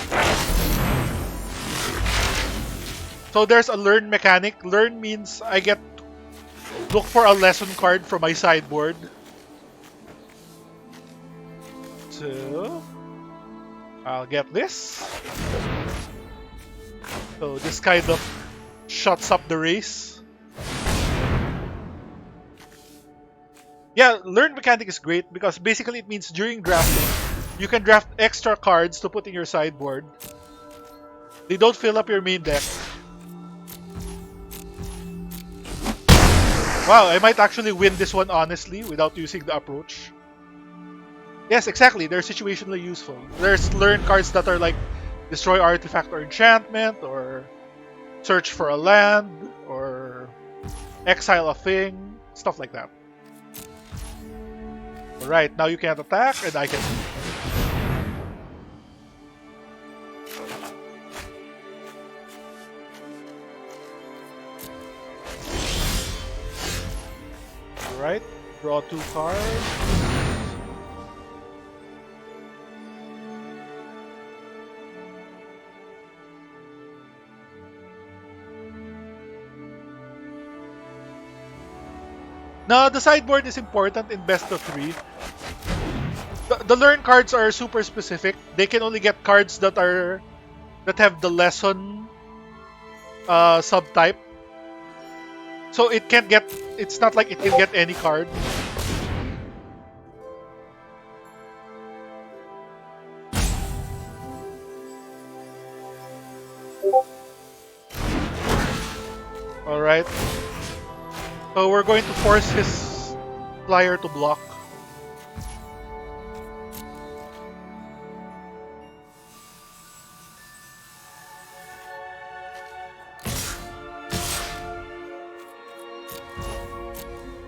So there's a learn mechanic. Learn means I get to look for a lesson card from my sideboard. So I'll get this. So this kind of shuts up the race. Yeah, learn mechanic is great because basically it means during drafting, you can draft extra cards to put in your sideboard. They don't fill up your main deck. Wow, I might actually win this one honestly without using the approach. Yes, exactly. They're situationally useful. There's learn cards that are like destroy artifact or enchantment, or search for a land, or exile a thing, stuff like that. Alright, now you can't attack and I can Alright, draw 2 cards. Now, the sideboard is important in best of 3. The learn cards are super specific. They can only get cards that have the lesson subtype. So it can't get. It's not like it can get any card. All right. So we're going to force his flyer to block.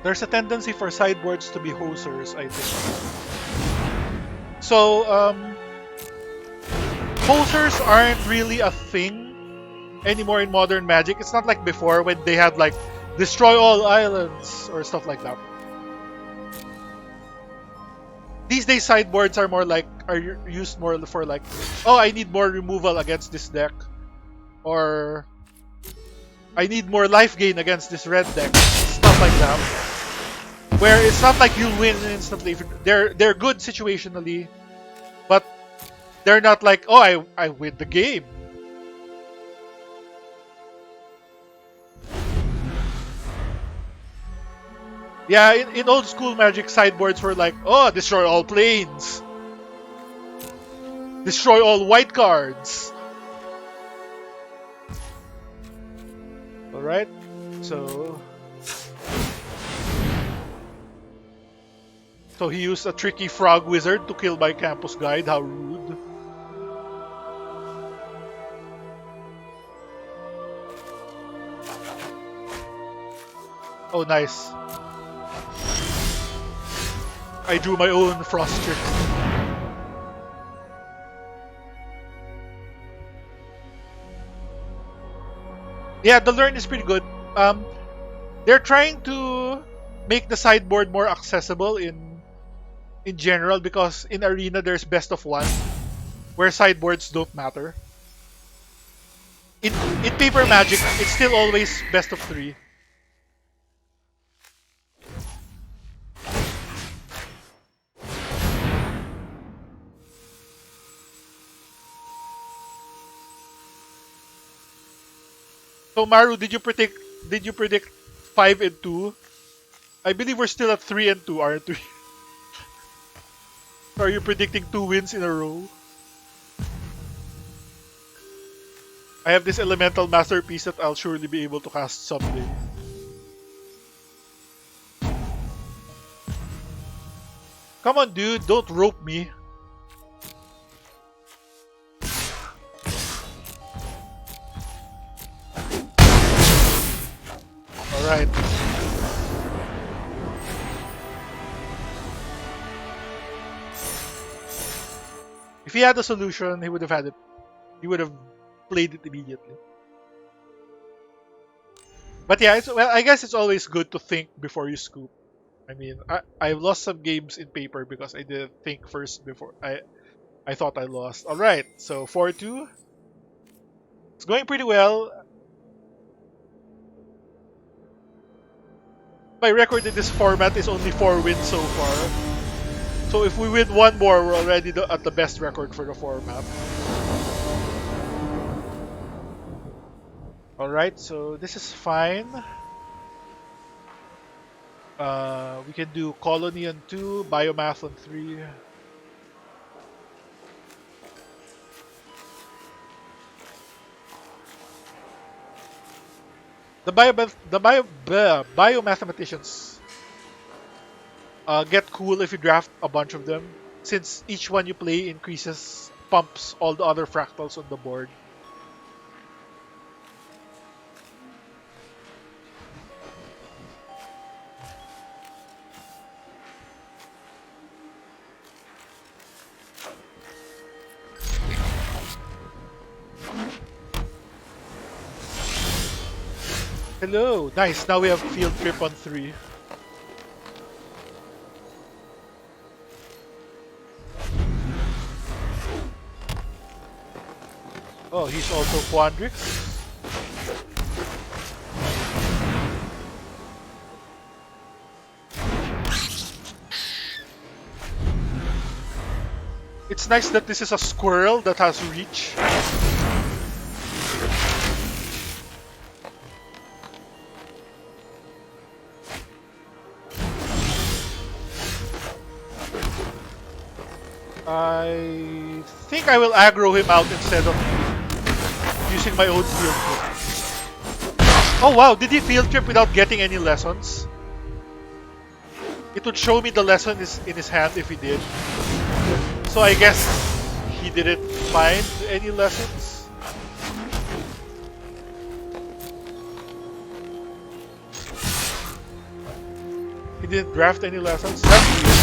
There's a tendency for sideboards to be hosers, I think. So, hosers aren't really a thing anymore in modern Magic. It's not like before when they had like destroy all islands or stuff like that. These days sideboards are used more for like, oh, I need more removal against this deck, or I need more life gain against this red deck, stuff like that. Where it's not like you win instantly. They're good situationally, but they're not like, oh, I win the game. Yeah, in old school Magic, sideboards were like, oh, destroy all planes. Destroy all white cards. Alright, so he used a tricky frog wizard to kill my campus guide. How rude. Oh, nice. I drew my own frost trick. Yeah, the learn is pretty good. They're trying to make the sideboard more accessible in general, because in Arena there's best of 1 where sideboards don't matter. In paper Magic, it's still always best of 3. So Maru, did you predict 5 and 2? I believe we're still at 3 and 2, aren't we? Are you predicting 2 wins in a row? I have this elemental masterpiece that I'll surely be able to cast someday. Come on, dude, don't rope me. Alright. If he had a solution, he would have had it. He would have played it immediately. But yeah, I guess it's always good to think before you scoop. I mean, I've lost some games in paper because I didn't think first before I thought I lost. Alright, so 4-2. It's going pretty well. My record in this format is only 4 wins so far. So if we win 1 more, we're already at the best record for the format. Alright, so this is fine. We can do Colony on 2, Biomath on 3. The biomathematicians get cool if you draft a bunch of them, since each one you play pumps all the other fractals on the board. Hello, nice. Now we have field trip on 3. Oh, he's also Quandrix. It's nice that this is a squirrel that has reach. I think I will aggro him out instead of using my own field trip. Oh wow, did he field trip without getting any lessons? It would show me the lesson is in his hand if he did. So I guess he didn't find any lessons. He didn't draft any lessons. That's weird.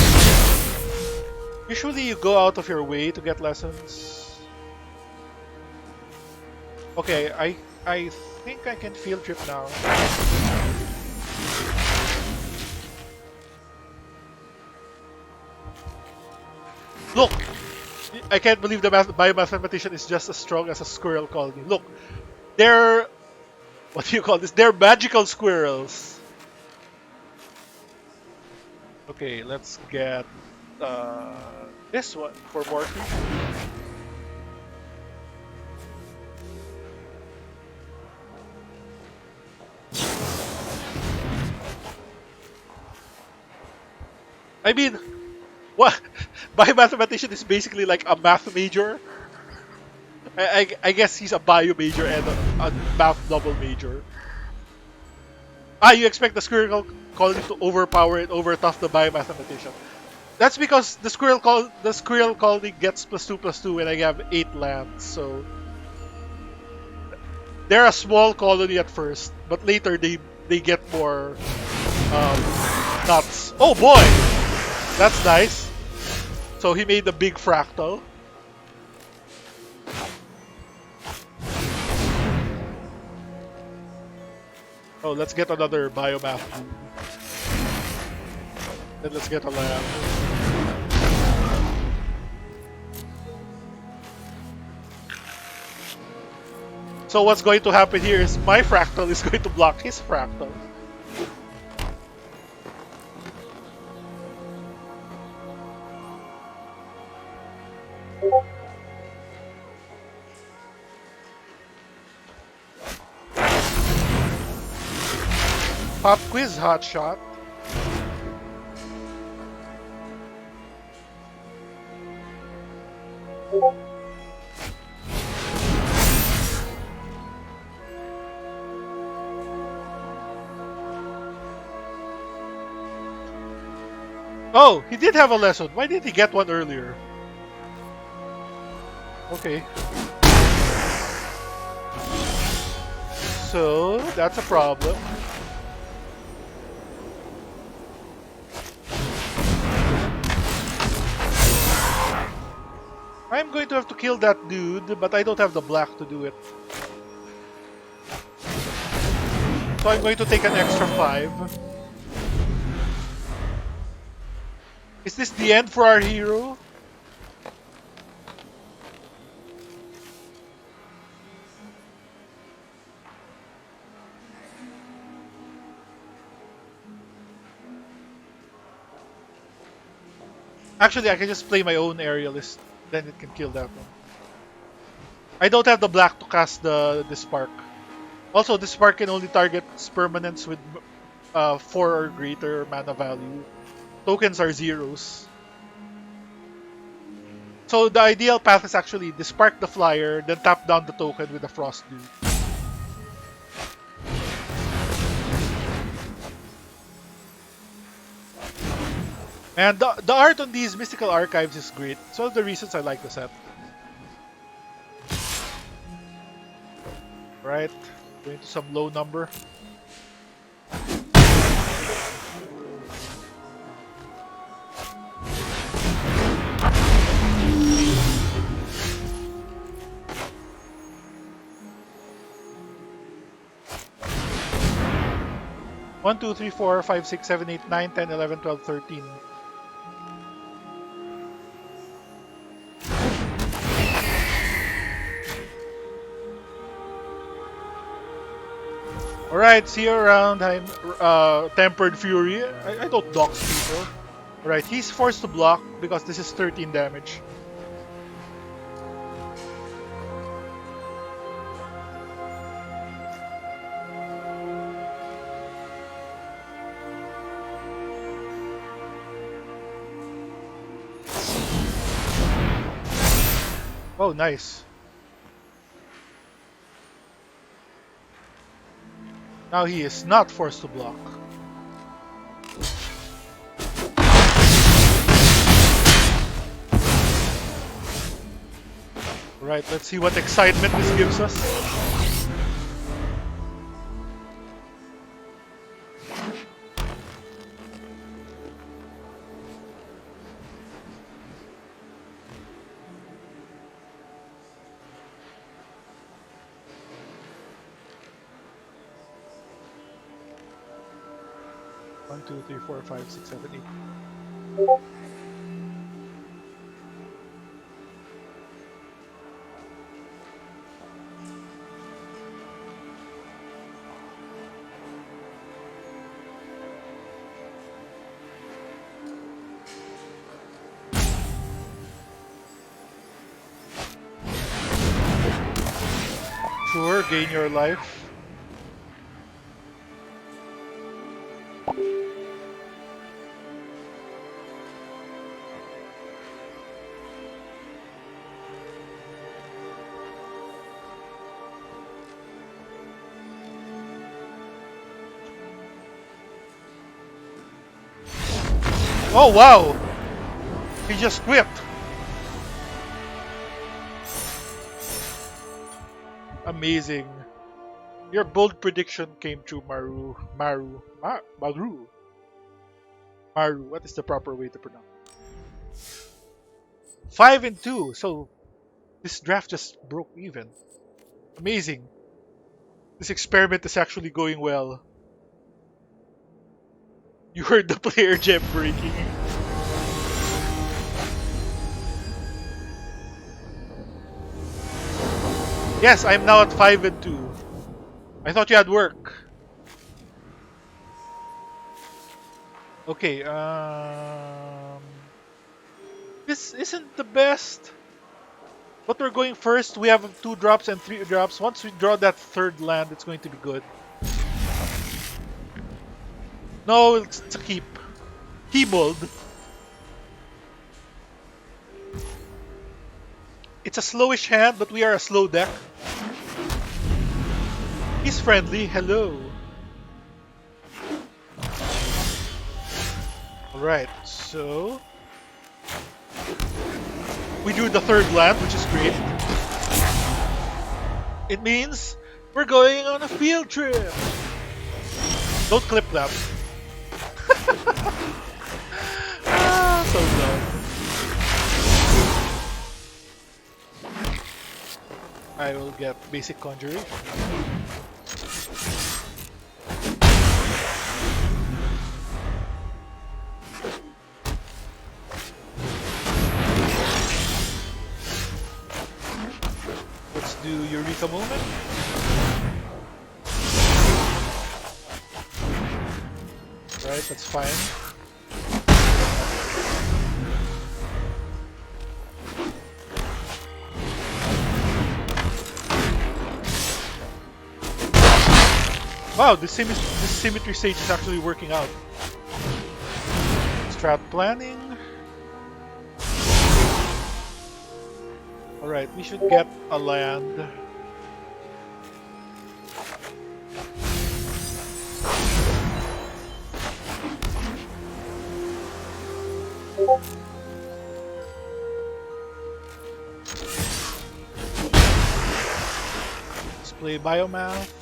Usually you go out of your way to get lessons. Okay, I think I can field trip now. Look! I can't believe the biomathematician is just as strong as a squirrel colony. Look, they're... What do you call this? They're magical squirrels. Okay, let's get this one for Morphe. I mean, what? Biomathematician is basically like a math major. I guess he's a bio major and a math double major. Ah, you expect the squirrel colony to overpower and overtough the biomathematician. That's because the squirrel colony gets +2/+2 when I have 8 lands, so they're a small colony at first, but later they get more nuts. Oh boy! That's nice. So he made a big fractal. Oh, let's get another biomath. Then let's get a land. So what's going to happen here is my fractal is going to block his fractal. Pop quiz hotshot. Oh, he did have a lesson. Why didn't he get one earlier? Okay. So, that's a problem. I'm going to have to kill that dude, but I don't have the black to do it. So I'm going to take an extra 5. Is this the end for our hero? Actually, I can just play my own aerialist. Then it can kill that one. I don't have the black to cast the spark. Also, the spark can only target permanents with 4 or greater mana value. Tokens are zeros. So the ideal path is actually dispark the flyer, then tap down the token with the frost dew. And the art on these mystical archives is great. It's one of the reasons I like the set. Right, going to some low number. One, 2, 3, 4, 5, 6, 7, 8, 9, 10, 11, 12, 13. Alright, see you around. I'm Tempered Fury. I don't dox people. Alright, he's forced to block because this is 13 damage. Oh, nice. Now he is not forced to block. Right, let's see what excitement this gives us. One, two, three, four, five, six, seven, eight. Sure, gain your life. Oh wow! He just quit. Amazing. Your bold prediction came true, Maru. Maru. Maru. Maru. What is the proper way to pronounce it? 5-2. So this draft just broke even. Amazing. This experiment is actually going well. You heard the player gem breaking. Yes, I'm now at 5-2. I thought you had work. Okay, this isn't the best. But we're going first. We have 2 drops and 3 drops. Once we draw that third land, it's going to be good. No, it's a keep. Keybold. It's a slowish hand, but we are a slow deck. He's friendly. Hello. Alright, so we do the third land, which is great. It means we're going on a field trip. Don't clip that. So dumb. I will get basic conjuration. Let's do Eureka Moment. Right, that's fine. Wow, this symmetry stage is actually working out. Strat planning. Alright, we should get a land. Let's play Biomath.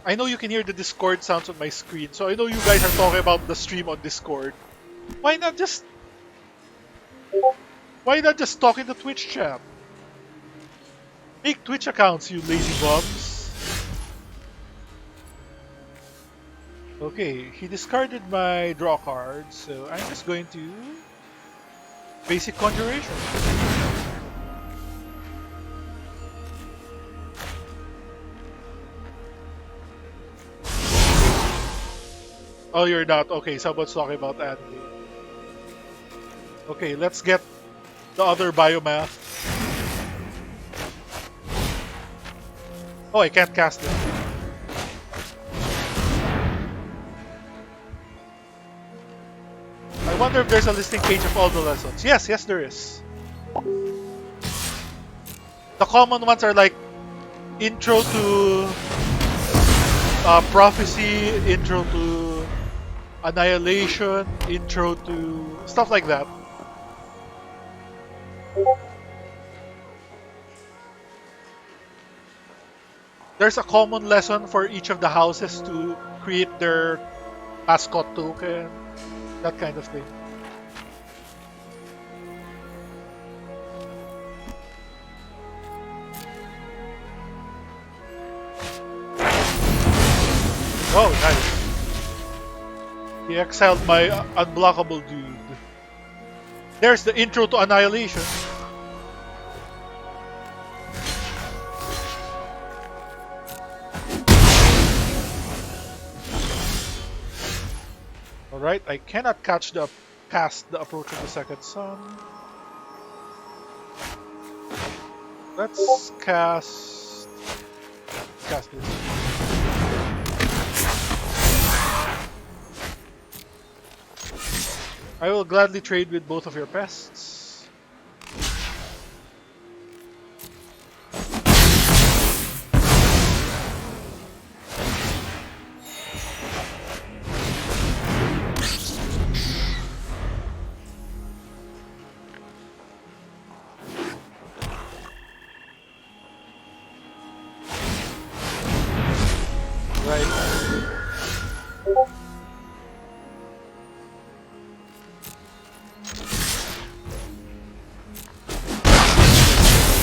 I know you can hear the Discord sounds on my screen, so I know you guys are talking about the stream on Discord. Why not just talk in the Twitch chat? Make Twitch accounts, you lazy bums. Okay, he discarded my draw card, so I'm just going to basic conjuration. Oh, you're not. Okay, someone's talking about Andy. Okay, let's get the other biomath. Oh, I can't cast it. I wonder if there's a listing page of all the lessons. Yes, there is. The common ones are like intro to prophecy, intro to annihilation, intro to stuff like that. There's a common lesson for each of the houses to create their mascot token, that kind of thing. Oh, nice. He exiled my unblockable dude. There's the intro to annihilation. Alright, I cannot cast the approach of the second sun. Let's cast this. I will gladly trade with both of your pests.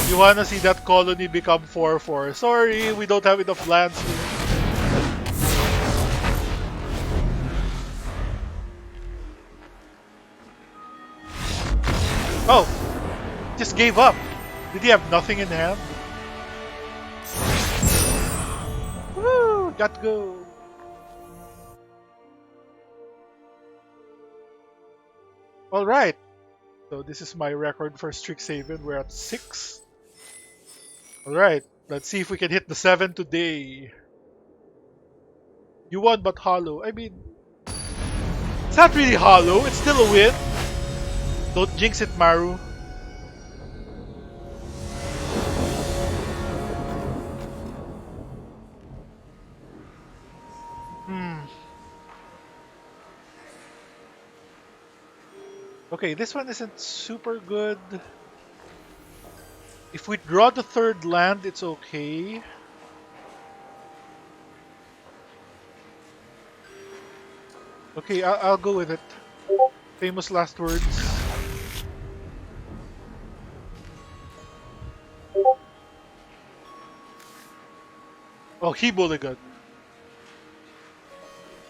You wanna see that colony become 4-4? Sorry, we don't have enough lands here. Oh! Just gave up. Did he have nothing in hand? Woo! Got to go. Alright. So this is my record for Strixhaven. We're at 6. Alright, let's see if we can hit the 7 today. You won but hollow. I mean, it's not really hollow. It's still a win. Don't jinx it, Maru. Okay, this one isn't super good. If we draw the third land, it's okay. Okay, I'll go with it. Famous last words. Oh, he mulligan.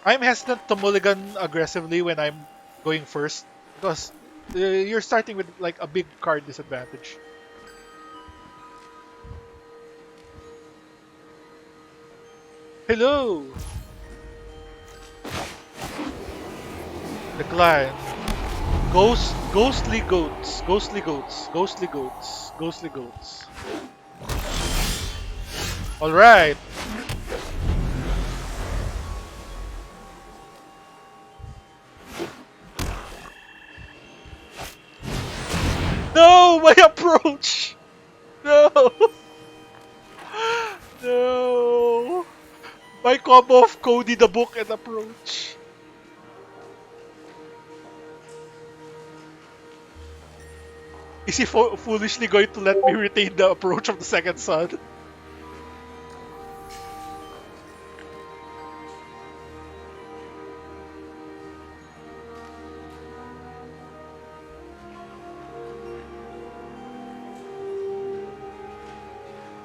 I'm hesitant to mulligan aggressively when I'm going first because you're starting with like a big card disadvantage. Hello! Decline. Ghostly goats. Ghostly goats. Ghostly goats. Ghostly goats. Alright. No! My approach! No! No! My combo of Cody the book and approach. Is he foolishly going to let me retain the approach of the second son?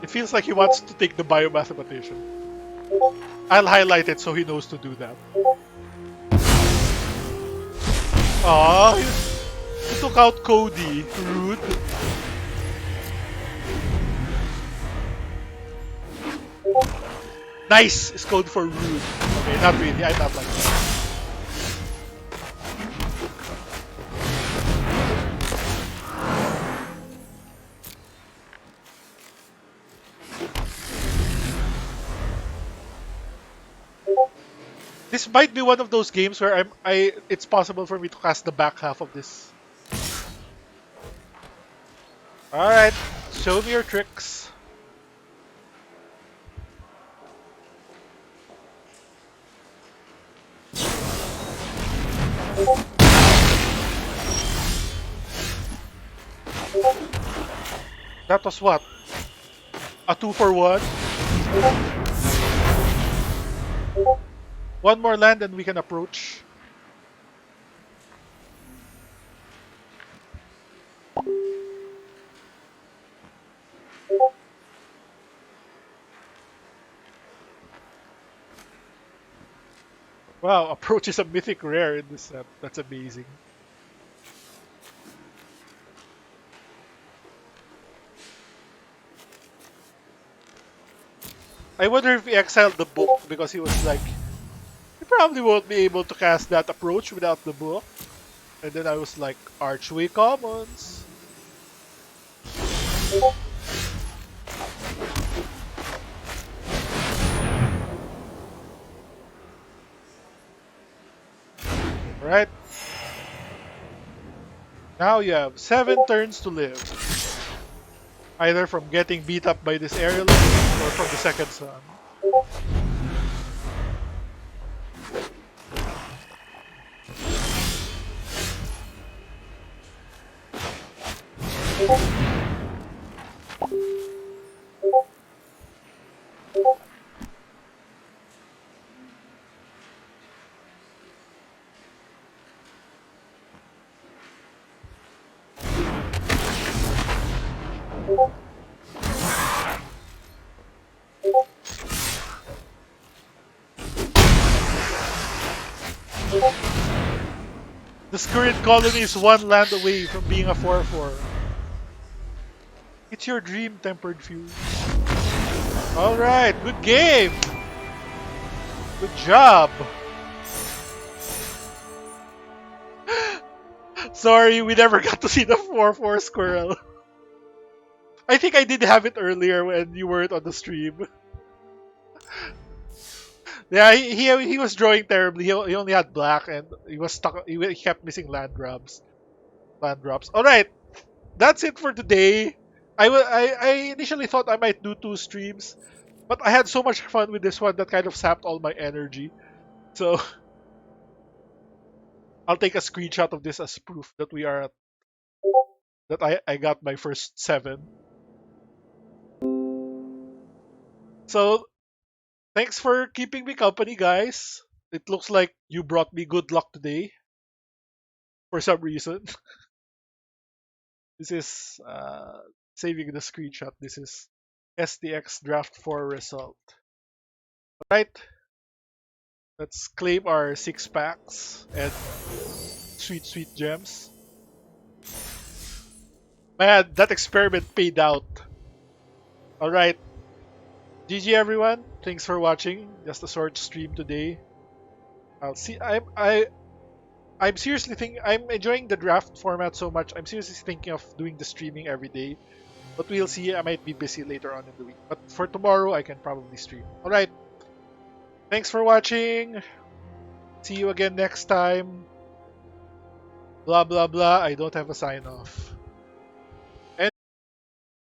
It feels like he wants to take the biomathematician. I'll highlight it so he knows to do that. Aw, he took out Cody. Rude. Nice is code for rude. Okay, not really. I'm not like that. This might be one of those games where it's possible for me to cast the back half of this. Alright, show me your tricks. That was what? A 2-for-1? One more land and we can approach. Wow, approach is a mythic rare in this set. That's amazing. I wonder if he exiled the book because he was like, you probably won't be able to cast that approach without the book. And then I was like, Archway Commons. Right? Now you have 7 turns to live. Either from getting beat up by this aerial or from the second sun. The Scurried Colony is 1 land away from being a 4-4. It's your dream, Tempered Fuse. Alright, good game! Good job! Sorry, we never got to see the 4-4 squirrel. I think I did have it earlier when you weren't on the stream. Yeah, he was drawing terribly. He only had black and he was stuck. He kept missing land grabs. Land drops. All right, that's it for today. I initially thought I might do 2 streams, but I had so much fun with this one that kind of sapped all my energy. So I'll take a screenshot of this as proof that we are at, that I got my first 7. So thanks for keeping me company, guys. It looks like you brought me good luck today for some reason. This is saving the screenshot. This is STX Draft 4 result. Alright, let's claim our 6 packs and sweet gems. Man, that experiment paid out. Alright, GG everyone. Thanks for watching. Just a short stream today. I'll see. I'm seriously thinking. I'm enjoying the draft format so much. I'm seriously thinking of doing the streaming every day. But we'll see. I might be busy later on in the week. But for tomorrow, I can probably stream. All right. Thanks for watching. See you again next time. Blah blah blah. I don't have a sign off.